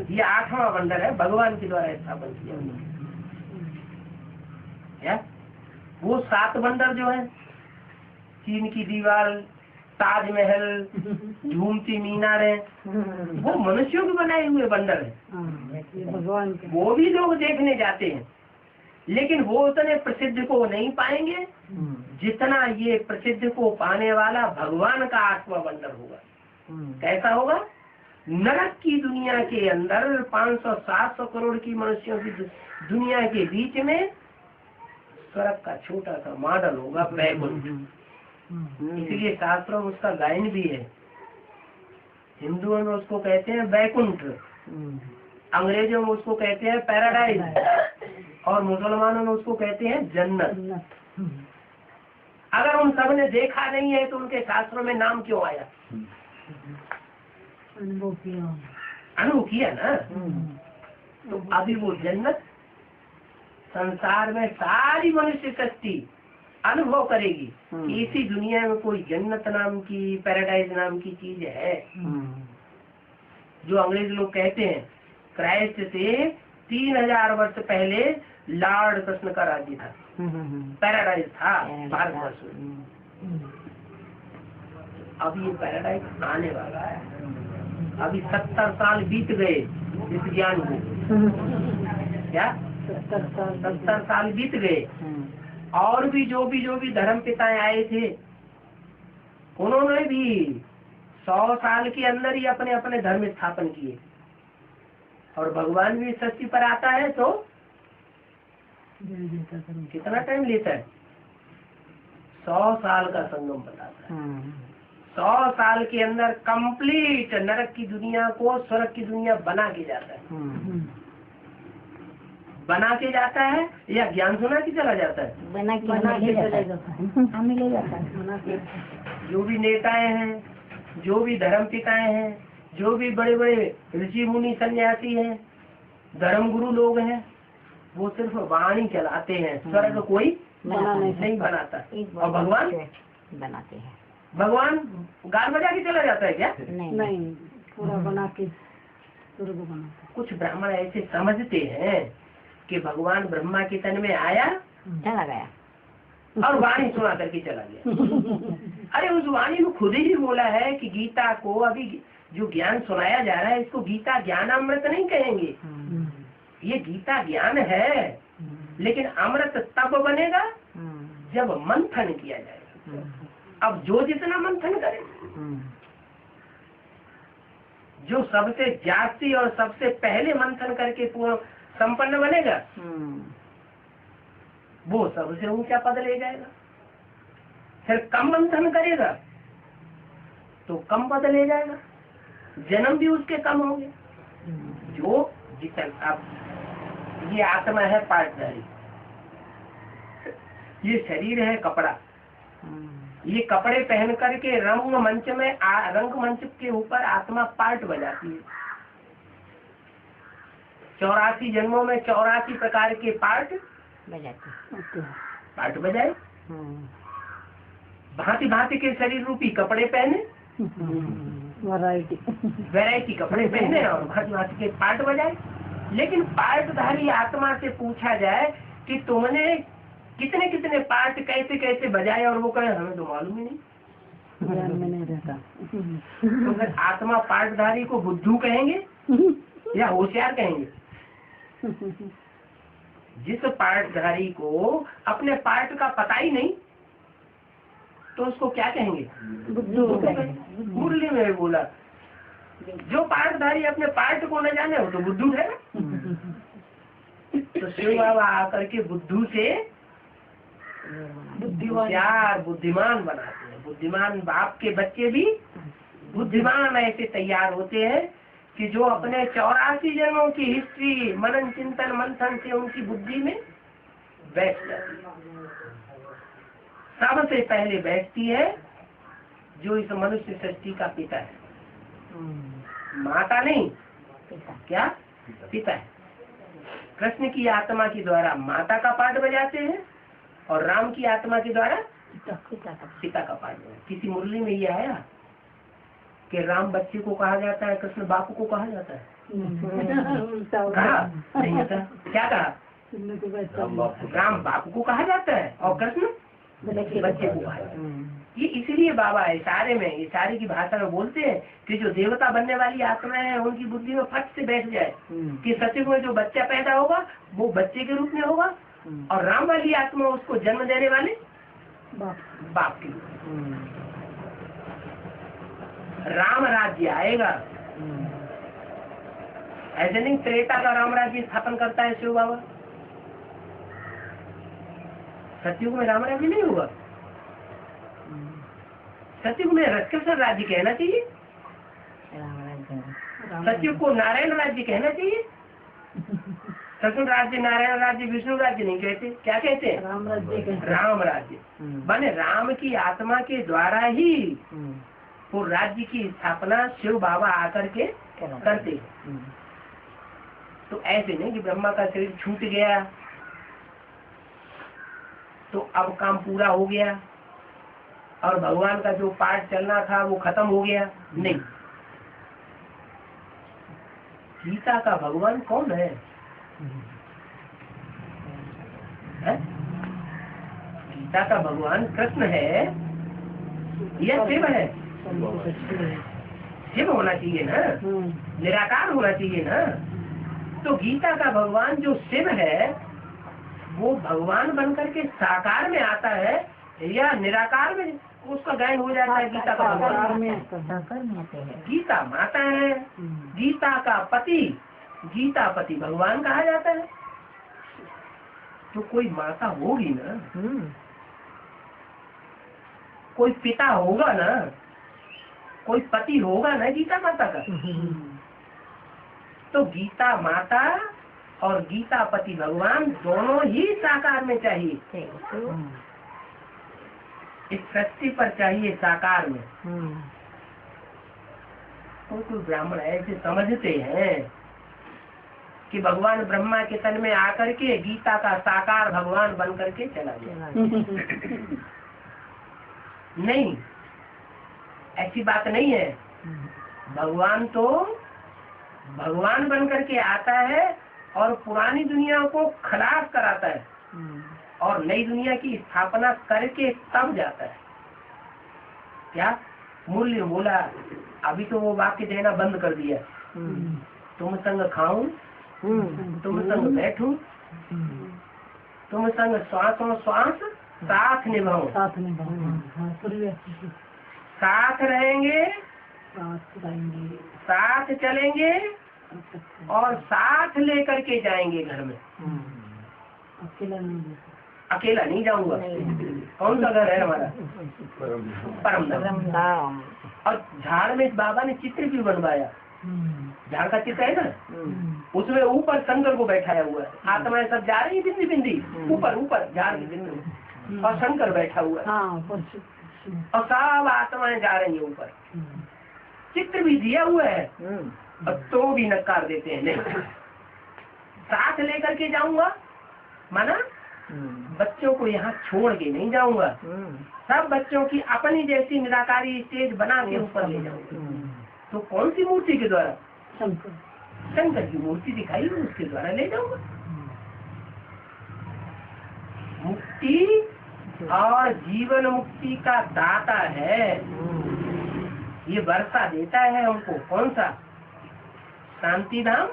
ये 8वां वंडर है, भगवान के द्वारा स्थापन किया। क्या वो 7 वंडर जो है, चीन की दीवार, ताजमहल, झूमती मीनारें, वो मनुष्यों के बनाए हुए वंडर है। भगवान वो भी लोग देखने जाते हैं, लेकिन वो उतने प्रसिद्ध को नहीं पाएंगे जितना ये प्रसिद्ध को पाने वाला भगवान का 8वां वंडर होगा। कैसा होगा? नरक की दुनिया के अंदर 500-700 करोड़ की मनुष्यों की दुनिया के बीच में स्वर्ग का छोटा सा मॉडल होगा, वैकुंठ। इसलिए शास्त्रों में उसका गायन भी है। हिंदुओं में उसको कहते हैं वैकुंठ, अंग्रेजों में उसको कहते हैं पैराडाइज, और मुसलमानों में उसको कहते हैं जन्नत। अगर उन सब ने देखा नहीं है तो उनके शास्त्रों में नाम क्यों आया? अनुभव किया ना। तो अभी वो जन्नत संसार में सारी मनुष्य शक्ति अनुभव करेगी कि इसी दुनिया में कोई जन्नत नाम की, पैराडाइज नाम की चीज है। जो अंग्रेज लोग कहते हैं क्राइस्ट से 3000 वर्ष पहले लॉर्ड कृष्ण का राज्य था, पैराडाइज था भारतवर्ष में। अब ये पैराडाइज आने वाला है। अभी 70 साल बीत गए इस ज्ञान को। क्या 70 साल बीत गए, और भी जो भी धर्म पिताएं आए थे, उन्होंने भी 100 साल के अंदर ही अपने अपने धर्म स्थापन किए। और भगवान भी सृष्टि पर आता है तो कितना टाइम लेता है? 100 साल का संगम बताता है। 100 साल के अंदर कंप्लीट नरक की दुनिया को स्वर्ग की दुनिया बना के जाता है। बना के जाता है या ज्ञान सुना के चला जाता है? बना के चला जाता है। जो भी नेताएं हैं, जो भी धर्म पिताएं हैं, जो भी बड़े बड़े ऋषि मुनि सन्यासी हैं, धर्म गुरु लोग हैं, वो सिर्फ वाणी चलाते हैं, स्वर्ग कोई नहीं बनाता। और भगवान बनाते हैं। भगवान गान बजा के चला जाता है क्या? नहीं, पूरा बना के स्वर्ग बनाता। कुछ ब्राह्मण ऐसे समझते हैं कि भगवान ब्रह्मा के तन में आया, चला गया और वाणी सुना करके चला गया। अरे उस वाणी में खुद ही बोला है कि गीता को अभी जो ज्ञान सुनाया जा रहा है, इसको गीता ज्ञान अमृत नहीं कहेंगे। ये गीता ज्ञान है, लेकिन अमृत तब बनेगा जब मंथन किया जाएगा। अब जो जितना मंथन करे, जो सबसे जास्ती और सबसे पहले मंथन करके संपन्न बनेगा, वो सबसे ऊंचा पद ले जाएगा। फिर कम मंथन करेगा तो कम पद ले जाएगा, जन्म भी उसके कम होंगे। जो जितना अब ये आत्मा है पार्टधारी, ये शरीर है कपड़ा, ये कपड़े पहन करके रंग मंच में रंग मंच के ऊपर आत्मा पार्ट बजाती है। 84 जन्मों में 84 प्रकार के पार्ट बजाए, भांति भांति के शरीर रूपी कपड़े पहने, वैरायटी कपड़े पहने और भांति भांति के पार्ट बजाए। लेकिन पार्टधारी आत्मा से पूछा जाए कि तुमने कितने कितने पार्ट कैसे कैसे बजाए, और वो कहे हमें तो मालूम ही नहीं, ज्ञान में नहीं रहता। तो फिर आत्मा पार्टधारी को बुद्धू कहेंगे या होशियार कहेंगे? जिस पार्टधारी को अपने पार्ट का पता ही नहीं, तो उसको क्या कहेंगे? मुरली में बोला, जो पार्टधारी अपने पार्ट को न जाने वो तो बुद्धू है। तो शिव बाबा आकर के बुद्धू से बुद्धिमान बनाते हैं। बुद्धिमान बाप के बच्चे भी बुद्धिमान ऐसे तैयार होते हैं कि जो अपने 84 जन्मों की हिस्ट्री मनन चिंतन मंथन से उनकी बुद्धि में बैठ जाती है। सबसे पहले बैठती है जो इस मनुष्य सृष्टि का पिता है, माता नहीं, क्या पिता है। कृष्ण की आत्मा के द्वारा माता का पाठ बजाते हैं और राम की आत्मा के द्वारा पिता का पाठ बजाते। किसी मुरली में ये आया कि राम बच्चे को कहा जाता है, कृष्ण बापू को कहा जाता है? कहा नहीं होता। क्या कहा? राम बापू को कहा जाता है और कृष्ण बच्चे को कहा जाता है। ये इसलिए बाबा इशारे में, इशारे की भाषा में बोलते हैं कि जो देवता बनने वाली आत्माएं हैं उनकी बुद्धि में फट से बैठ जाए कि सचिव में जो बच्चा पैदा होगा वो बच्चे के रूप में होगा और राम वाली आत्मा उसको जन्म देने वाले बाप के रूप में। राम राज्य आएगा, ऐसे नहीं त्रेता का राम राज्य स्थापन करता है शिव बाबा। सतयुग में राम राज्य नहीं होगा, सतयुग में रसकृष्ण राज्य कहना चाहिए, सतयुग को नारायण राज्य कहना चाहिए। कृष्ण राज्य, नारायण राज्य, विष्णु राज्य नहीं कहते, क्या कहते हैं? राम राज्य। राम राज्य बने राम की आत्मा के द्वारा ही वो राज्य की स्थापना शिव बाबा आकर के करते। तो ऐसे नहीं कि ब्रह्मा का शरीर छूट गया तो अब काम पूरा हो गया और भगवान का जो पाठ चलना था वो खत्म हो गया, नहीं। गीता का भगवान कौन है? गीता का भगवान कृष्ण है या शिव है? शिव होना चाहिए ना, निराकार होना चाहिए ना। तो गीता का भगवान जो शिव है वो भगवान बनकर के साकार में आता है या निराकार में उसका गायन हो जाता है? गीता का भगवान गीता माता है, गीता का पति, गीता पति भगवान कहा जाता है। तो कोई माता होगी ना, कोई पिता होगा ना, कोई पति होगा ना गीता माता का। तो गीता माता और गीता पति भगवान दोनों ही साकार में चाहिए। इस सृष्टि पर चाहिए साकार में। कोई ब्राह्मण ऐसे समझते हैं कि भगवान ब्रह्मा के तन में आकर के गीता का साकार भगवान बन करके चला गया। नहीं, ऐसी बात नहीं है। भगवान तो भगवान बन करके आता है और पुरानी दुनिया को खलास कराता है और नई दुनिया की स्थापना करके तब जाता है। क्या मूल्य बोला? अभी तो वो वाक्य देना बंद कर दिया। तुम संग खाऊं, तुम संग बैठूं, तुम संग श्वासों श्वास साथ निभाऊं। साथ रहेंगे, साथ चलेंगे और साथ लेकर के जाएंगे घर में। अकेला नहीं जाऊंगा। कौन सा घर है हमारा? परम धाम। और झाड़ में बाबा ने चित्र भी बनवाया। झाड़ का चित्र है ना, उसमें ऊपर शंकर को बैठाया हुआ है। आत्माएं सब जा रही है बिंदी बिंदी ऊपर ऊपर झाड़ के बिंदी में और शंकर बैठा हुआ है और सब आत्माएं जा रही है ऊपर। चित्र भी दिया हुआ है और तो भी नकार देते हैं। नहीं, साथ लेकर के जाऊंगा माना बच्चों को यहाँ छोड़ के नहीं जाऊंगा। सब बच्चों की अपनी जैसी निराकारी स्टेज बना के ऊपर ले जाऊंगा। तो कौन सी मूर्ति के द्वारा? शंकर की मूर्ति दिखाई, उसके द्वारा ले जाऊंगा। मुक्ति और जीवन मुक्ति का दाता है। ये वर्षा देता है हमको। कौन सा? शांति धाम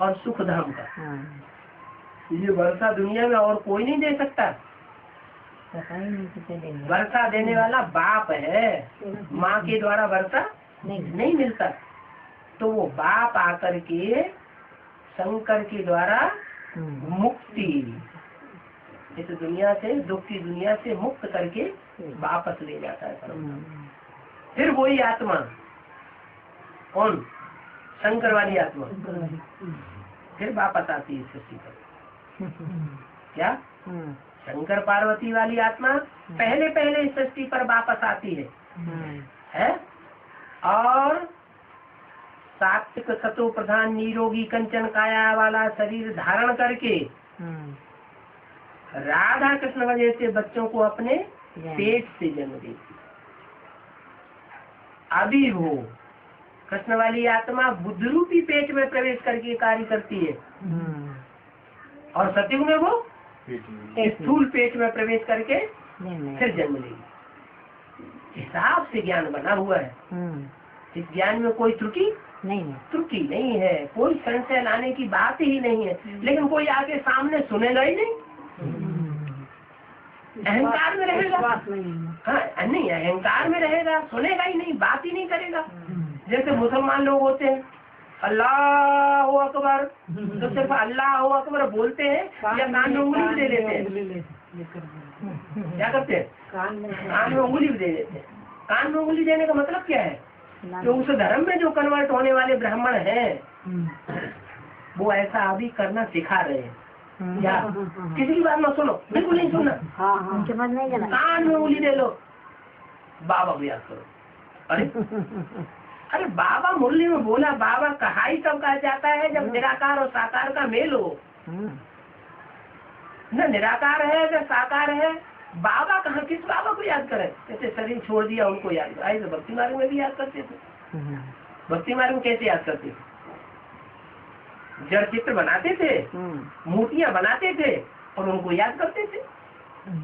और सुख धाम का। ये वर्षा दुनिया में और कोई नहीं दे सकता। वर्षा देने वाला बाप है। माँ के द्वारा वर्षा नहीं मिलता। तो वो बाप आकर के शंकर के द्वारा मुक्त मुक्ति, इस दुनिया से, दुख की दुनिया से मुक्त करके वापस ले जाता है परमात्मा। फिर वही आत्मा, कौन? शंकर वाली आत्मा, फिर वापस आती है सृष्टि पर। क्या? शंकर पार्वती वाली आत्मा पहले पहले इस सृष्टि पर वापस आती है? और सात्विक सतो प्रधान निरोगी कंचन काया वाला शरीर धारण करके राधा कृष्ण वजह से बच्चों को अपने पेट से जन्म देती। अभी वो कृष्ण वाली आत्मा बुद्ध रूपी पेट में प्रवेश करके कार्य करती है, और सतयुग में वो स्थूल पेट में प्रवेश करके फिर जन्म लेगी। हिसाब से ज्ञान बना हुआ है, इस ज्ञान में कोई त्रुटि नहीं है, कोई संशय लाने की बात ही नहीं है। लेकिन कोई आके सामने सुनेगा ही नहीं, अहंकार में रहेगा। हाँ नहीं, अहंकार में रहेगा, सुनेगा ही नहीं, बात ही नहीं करेगा। जैसे मुसलमान लोग होते हैं, अल्लाह अकबर, तो सिर्फ अल्लाह अकबर बोलते हैं या कान में उंगली भी दे देते हैं? क्या करते हैं? कान में उंगली भी दे देते हैं। कान में उंगली देने का मतलब क्या है? तो उस धर्म में जो कन्वर्ट होने वाले ब्राह्मण हैं वो ऐसा अभी करना सिखा रहे हैं। क्या? किसी की बात ना सुनो, बिल्कुल नहीं सुनना, कान में उंगली दे लो, बाबा को याद करो। अरे बाबा मुरली में बोला, बाबा कहा ही तब कहा जाता है जब निराकार और साकार का मेल हो। न निराकार है न साकार है, बाबा कहाँ, किस बाबा को याद करे? जैसे शरीर छोड़ दिया उनको याद करा, तो भक्ति मार्ग में भी याद करते थे। भक्ति मार्ग में कैसे याद करते थे? जड़ चित्र बनाते थे, मूर्तियां बनाते थे और उनको याद करते थे।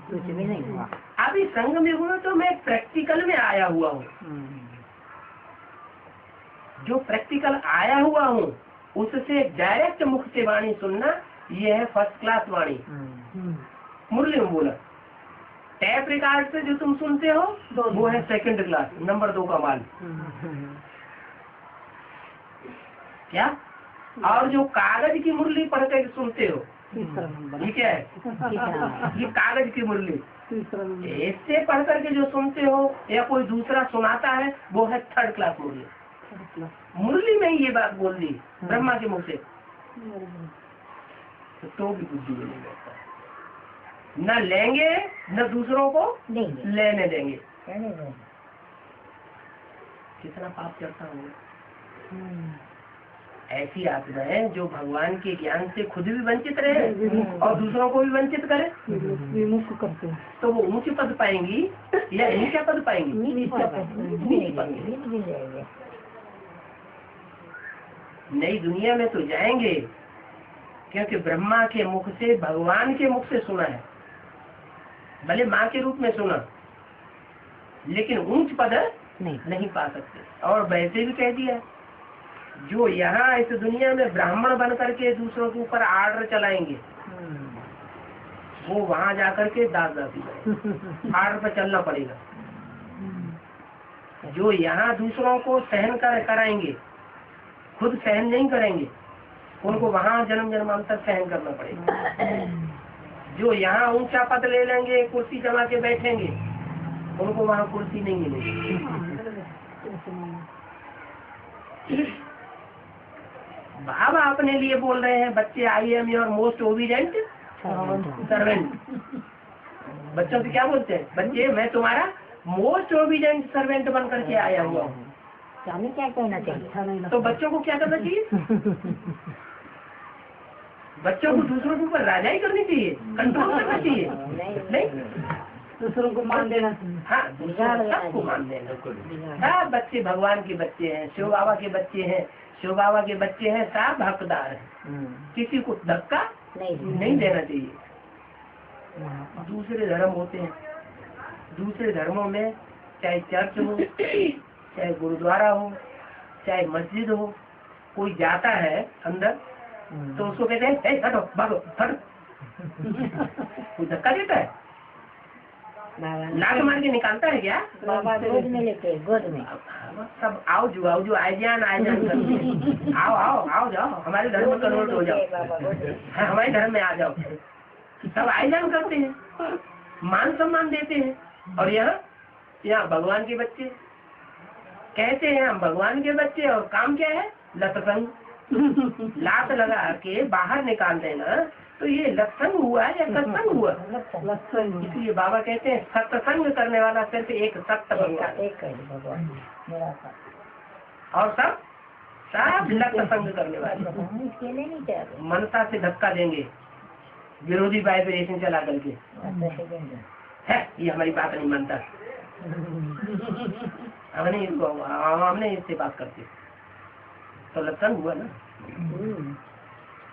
कुछ भी नहीं हुआ। अभी संग में हूँ तो मैं प्रैक्टिकल में आया हुआ हूँ, जो प्रैक्टिकल आया हुआ हूँ उससे डायरेक्ट मुख से वाणी सुनना, ये है फर्स्ट क्लास वाणी। मुरली में बोला, टैप रिकॉर्ड से जो तुम सुनते हो वो है सेकंड क्लास, नंबर 2 का माल। क्या? और जो कागज की मुरली पढ़ कर सुनते हो, ये क्या है? ये कागज की मुरली। इससे पढ़ करके जो सुनते हो या कोई दूसरा सुनाता है वो है थर्ड क्लास मुरली। मुरली में ही ये बात बोल दी ब्रह्मा के मुंह से, तो भी बुद्धि में नहीं बैठता। न लेंगे न दूसरों को लेने देंगे। कितना पाप करता होगा। ऐसी आत्माएं जो भगवान के ज्ञान से खुद भी वंचित रहे और दूसरों को भी वंचित करे, विमुख करते, तो वो ऊंच पद पाएंगी या नीचा पद पाएंगी? नीच पद। नई दुनिया में तो जाएंगे, क्योंकि ब्रह्मा के मुख से, भगवान के मुख से सुना है, भले माँ के रूप में सुना, लेकिन ऊंच पद नहीं पा सकते। और वैसे भी कह दिया, जो यहाँ इस दुनिया में ब्राह्मण बन करके दूसरों के ऊपर आर्डर चलाएंगे, वो वहां जाकर के दास दासी करेंगे, आर्डर पर चलना पड़ेगा। जो यहाँ दूसरों को सहन कराएंगे, खुद सहन नहीं करेंगे, उनको वहाँ जन्म जन्मांतर सहन करना पड़ेगा। जो यहाँ ऊंचा पद ले लेंगे, कुर्सी जमा के बैठेंगे, उनको वहाँ कुर्सी नहीं मिलेगी। बाबा अपने लिए बोल रहे हैं, बच्चे I am your most obedient servant. बच्चों से क्या बोलते हैं? बच्चे मैं तुम्हारा मोस्ट ओबीडिएंट सर्वेंट बन करके आया हुआ हूँ। क्या कहना चाहिए? तो बच्चों को क्या करना चाहिए? बच्चों को दूसरों के ऊपर राजाई करनी चाहिए, कंट्रोल करना चाहिए। नहीं, दूसरों को मान देना। हाँ, दूसरों सबको मान देना। सब बच्चे भगवान के बच्चे हैं, शिव बाबा के बच्चे हैं, शिव बाबा के बच्चे हैं, सब हकदार हैं। किसी को धक्का नहीं देना चाहिए। दूसरे धर्म होते हैं, दूसरे धर्मों में चाहे चर्च हो, चाहे गुरुद्वारा हो, चाहे मस्जिद हो, कोई जाता है अंदर तो उसको कहते हैं हटो, भागो, हटो। कोई धक्का देता है? लात मार के निकालता है क्या? बाबा गोद में लेते, गोद में सब आओ जो आए जान करते आओ आओ आओ जाओ, हमारे धर्म में कन्वर्ट हो जाओ, हमारे धर्म में आ जाओ। सब आए जान करते हैं, मान सम्मान देते हैं। और यहाँ भगवान के बच्चे कहते हैं हम भगवान के बच्चे, और काम क्या है? लतसंग। लात लगा के बाहर निकाल देना, तो ये लत्संग हुआ या सत्संग हुआ? इसलिए बाबा कहते हैं सत्संग करने वाला सिर्फ एक सत्य भगवान, और सब लत्संग करने वाले मनसा से धक्का देंगे, विरोधी वाइब्रेशन चला करके है। ये हमारी बात नहीं मानता, हमने इससे बात करते तो लक्षण हुआ ना।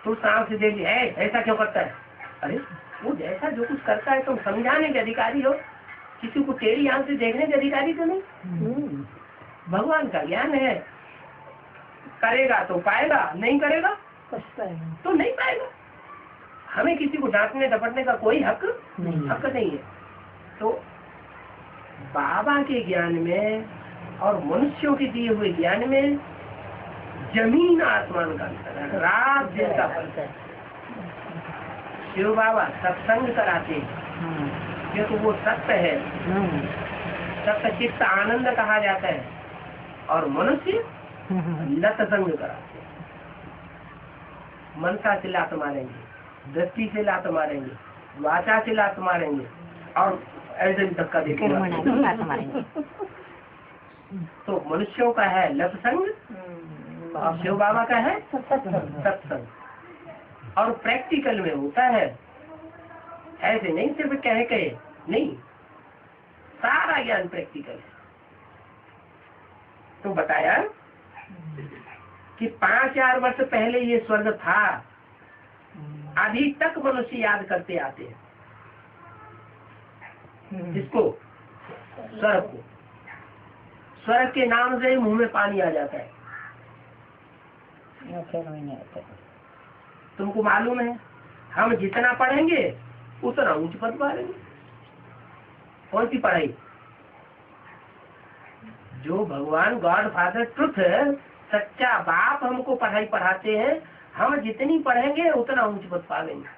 तू सांप से देख लिया ऐसा क्यों करता है? अरे वो जैसा जो कुछ करता है तुम समझाने के अधिकारी हो, किसी को टेढ़ी आंख से देखने के अधिकारी तो नहीं। भगवान का ज्ञान है, करेगा तो पाएगा, नहीं करेगा तो नहीं पाएगा। हमें किसी को डांटने डपटने का कोई हक नहीं है। तो बाबा के ज्ञान में और मनुष्यों के दिए हुए ज्ञान में जमीन आसमान का अंतर है, रात दिन का फर्क है। शिव बाबा सत्संग कराते क्योंकि वो सत्य है, सत्य चित्त आनंद कहा जाता है, और मनुष्य लतसंग कराते। मनसा से लात मारेंगे, दृष्टि से लात मारेंगे, वाचा से लात मारेंगे, और ऐसे धक्का देके मारेंगे। तो मनुष्यों का है लतसंग, और शिव बाबा का है सत्संग। और प्रैक्टिकल में होता है, ऐसे नहीं सिर्फ कहे नहीं, सारा ज्ञान प्रैक्टिकल है। तो बताया कि 5000 वर्ष पहले ये स्वर्ग था, अभी तक मनुष्य याद करते आते हैं। जिसको स्वर्ग को, स्वर्ग के नाम से ही मुंह में पानी आ जाता है। तुमको मालूम है हम जितना पढ़ेंगे उतना ऊंच पद पाएंगे। कौन सी पढ़ाई? जो भगवान गॉड फादर ट्रुथ है, सच्चा बाप हमको पढ़ाई पढ़ाते हैं, हम जितनी पढ़ेंगे उतना ऊंच पद पाएंगे।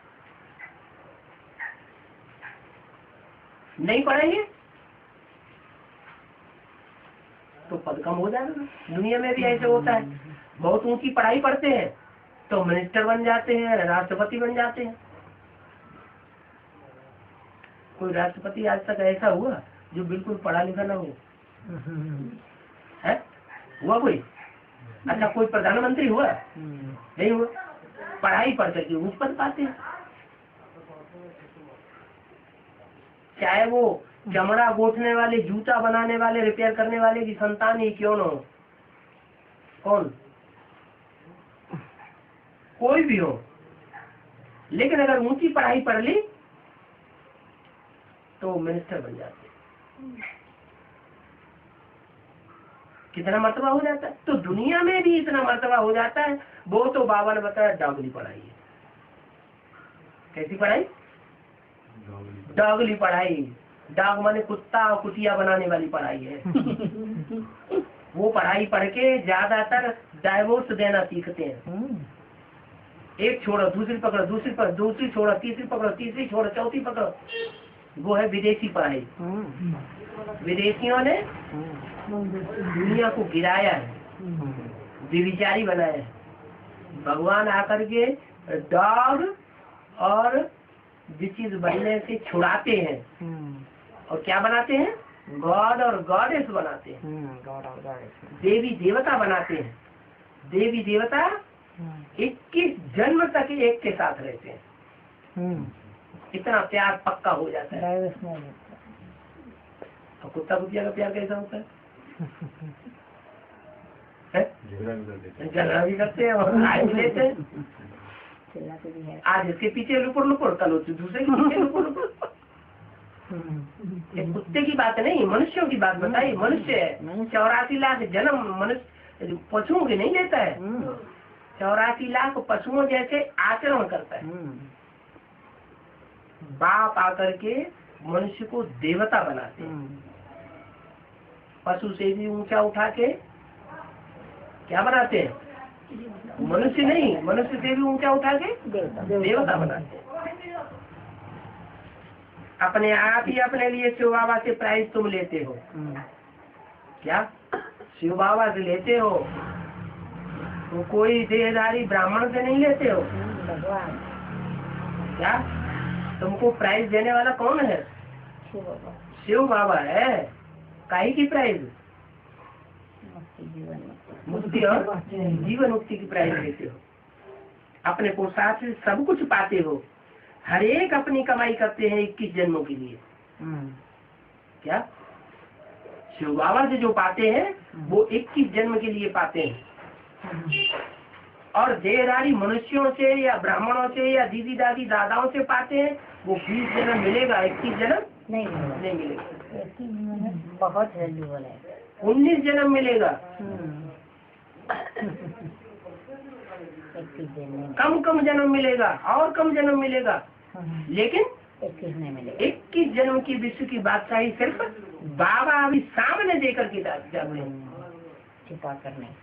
नहीं पढ़ेंगे तो पद कम हो जाएगा। दुनिया में भी ऐसे होता है, बहुत ऊंची पढ़ाई पढ़ते हैं तो मिनिस्टर बन जाते हैं, राष्ट्रपति बन जाते हैं। कोई राष्ट्रपति आज तक ऐसा हुआ जो बिल्कुल पढ़ा लिखा ना हो? है हुआ कोई? अच्छा कोई प्रधानमंत्री हुआ? नहीं हुआ। पढ़ाई पढ़ करके ऊंच पद पाते हैं। चाहे वो चमड़ा गोठने वाले, जूता बनाने वाले, रिपेयर करने वाले की संतान ही क्यों न हो, कौन कोई भी हो, लेकिन अगर ऊंची पढ़ाई पढ़ ली तो मिनिस्टर बन जाते। कितना मर्तबा हो जाता है। तो दुनिया में भी इतना मर्तबा हो जाता है। वो तो बाबा ने बताया डॉगली पढ़ाई है। कैसी पढ़ाई? डॉगली पढ़ाई। डॉग माने कुत्ता और कुतिया बनाने वाली पढ़ाई है। वो पढ़ाई पढ़ के ज्यादातर डाइवोर्स देना सीखते हैं। एक छोड़ो दूसरी पकड़ो, दूसरी पकड़ो, दूसरी छोड़ो तीसरी पकड़ो, तीसरी छोड़ो चौथी पकड़ो। वो है विदेशी पढ़ाई। विदेशियों ने दुनिया को गिराया है, विविचारी बनाया है। भगवान आकर के डॉग और विचिज बनने से छुड़ाते हैं और क्या बनाते हैं? गॉड और गॉडेस बनाते हैं, देवी देवता बनाते हैं। देवी देवता 21 जन्म तक एक के साथ रहते हैं। इतना प्यार पक्का हो जाता है। तो कुत्ता कुतिया का प्यार कैसा होता है? झगड़ा भी करते हैं और आए भी लेते हैं। आज इसके पीछे लुपुर लुपुर, कल दूसरे के पीछे लुपुर लुपुर। कुत्ते की बात नहीं, मनुष्यों की बात बताई। मनुष्य है 84 लाख जन्म मनुष्य पशुओं के नहीं लेता है। 84 लाख पशुओं जैसे आचरण करता है। बाप आकर के मनुष्य को देवता बनाते हैं। पशु से भी ऊंचा उठा के क्या बनाते हैं? मनुष्य नहीं, मनुष्य से भी ऊंचा उठा के देवता बनाते हैं। अपने आप ही अपने लिए शिव बाबा से प्राइज तुम लेते हो। क्या शिव बाबा से लेते हो? तो कोई देहधारी ब्राह्मण से नहीं लेते हो क्या? तुमको प्राइज देने वाला कौन है? शिव बाबा है। काहे की प्राइज? मुक्ति और जीवन मुक्ति की प्राइज देते हो। अपने पुरुषार्थ से सब कुछ पाते हो। हर एक अपनी कमाई करते हैं 21 जन्मों के लिए। क्या शिव बाबा से जो पाते हैं वो 21 जन्म के लिए पाते हैं। और देहधारी मनुष्यों से या ब्राह्मणों से या दीदी दादी दादाओं से पाते हैं वो 20 जन्म मिलेगा, 21 जन्म नहीं मिलेगा। बहुत वैल्यूबल है। 19 जन्म मिलेगा। कम जन्म मिलेगा और कम जन्म मिलेगा, लेकिन 21 नहीं मिलेगा। 21 जन्म की विश्व की बादशाही सिर्फ बाबा अभी सामने देकर के जाते हैं। छिपा कर नहीं।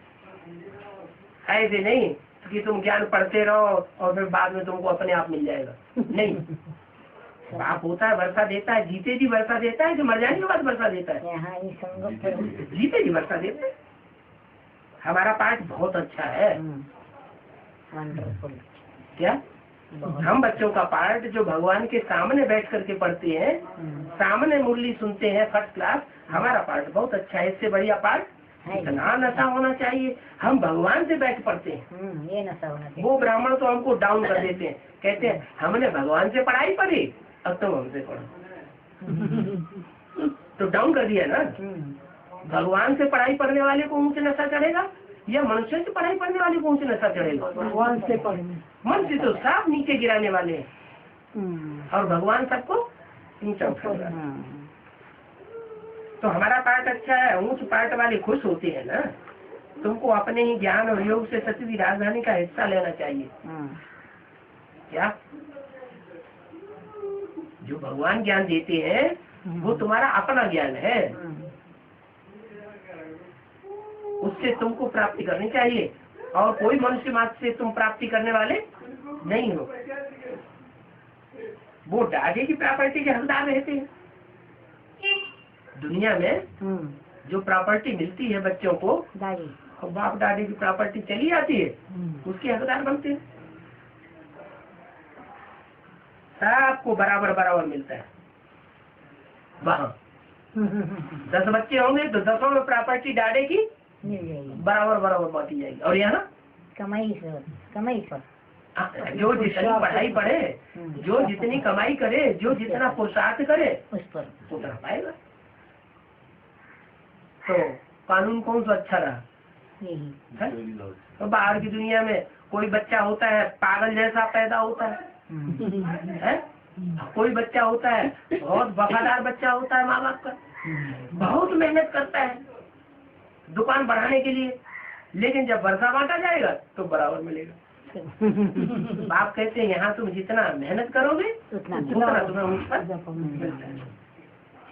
ऐसे नहीं कि तुम ज्ञान पढ़ते रहो और फिर बाद में तुमको अपने आप मिल जाएगा। नहीं, बाप होता है, वर्षा देता है, जीते जी वर्षा देता है कि मर जाने के बाद वर्षा देता है? जीते जी वर्षा देता है। हमारा पाठ बहुत अच्छा है। क्या हम बच्चों का पाठ जो भगवान के सामने बैठ करके पढ़ते हैं, सामने मुरली सुनते हैं, फर्स्ट क्लास, हमारा पाठ बहुत अच्छा है। इससे बढ़िया पाठ इतना नशा होना चाहिए। हम भगवान से बैठ पढ़ते हैं, ये नशा होना चाहिए। वो ब्राह्मण तो हमको डाउन कर देते हैं, कहते हैं हमने भगवान से पढ़ाई पढ़ी, अब तुम हमसे पढ़ो। तो डाउन कर दिया ना। भगवान से पढ़ाई पढ़ने वाले को ऊंचे नशा चढ़ेगा या मनुष्य से पढ़ाई पढ़ने वाले को ऊंचे नशा चढ़ेगा? भगवान से पढ़ने। मनुष्य तो साफ नीचे गिराने वाले हैं और भगवान सबको ऊंचा उठाएगा। तो हमारा पाठ अच्छा है, ऊंच पाठ वाले खुश होते हैं ना। तुमको अपने ही ज्ञान और योग से सतवी राजधानी का हिस्सा लेना चाहिए। क्या जो भगवान ज्ञान देते हैं वो तुम्हारा अपना ज्ञान है, उससे तुमको प्राप्ति करनी चाहिए और कोई मनुष्य मात्र से तुम प्राप्ति करने वाले नहीं हो। वो दादे की प्रॉपर्टी के हकदार रहते हैं। दुनिया में जो प्रॉपर्टी मिलती है बच्चों को, और बाप दादी की प्रॉपर्टी चली जाती है, उसके हकदार बनते हैं। सबको बराबर बराबर मिलता है। वहाँ 10 बच्चे होंगे तो 10 में प्रॉपर्टी डाले की बराबर बराबर बांटी जाएगी। और यहाँ कमाई पर जो जितनी पढ़ाई पढ़े, जो जितनी कमाई करे, जो जितना पुरुषार्थ करे उस पर उतना पाएगा। तो कानून कौन सा अच्छा रहा? तो बाहर की दुनिया में कोई बच्चा होता है पागल जैसा पैदा होता है, कोई बच्चा होता है बहुत वफादार बच्चा होता है माँ बाप का, बहुत मेहनत करता है दुकान बढ़ाने के लिए, लेकिन जब वर्षा बांटा जाएगा तो बराबर मिलेगा। बाप कहते हैं यहाँ तुम जितना मेहनत करोगे उतना तुम्हें उस पर मिलता है।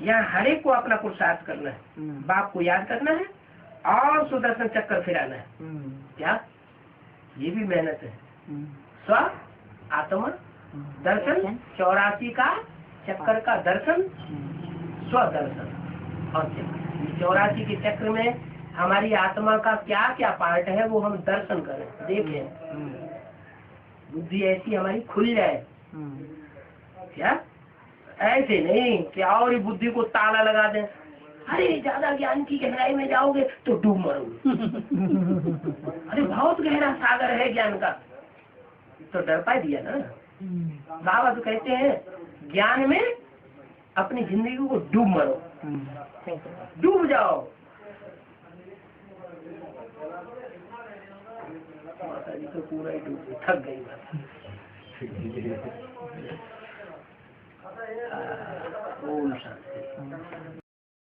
यहाँ हर एक को अपना पुरुषार्थ करना है, बाप को याद करना है और सुदर्शन चक्कर फिराना है। क्या ये भी मेहनत है। स्व आत्मा दर्शन, 84 का चक्कर का दर्शन, स्व दर्शन और चक्कर। 84 के चक्र में हमारी आत्मा का क्या क्या पार्ट है वो हम दर्शन करें, देखें, बुद्धि ऐसी हमारी खुल जाए। क्या ऐसे नहीं कि और ही बुद्धि को ताला लगा दें, अरे ज्यादा ज्ञान की गहराई में जाओगे तो डूब मरोगे। अरे बहुत गहरा सागर है ज्ञान का, तो डर पा दिया ना। बाबा तो कहते हैं ज्ञान में अपनी जिंदगी को डूब मरो, डूब जाओ। माता जी तो पूरा ही डूब थक गई माता। ओम शांति।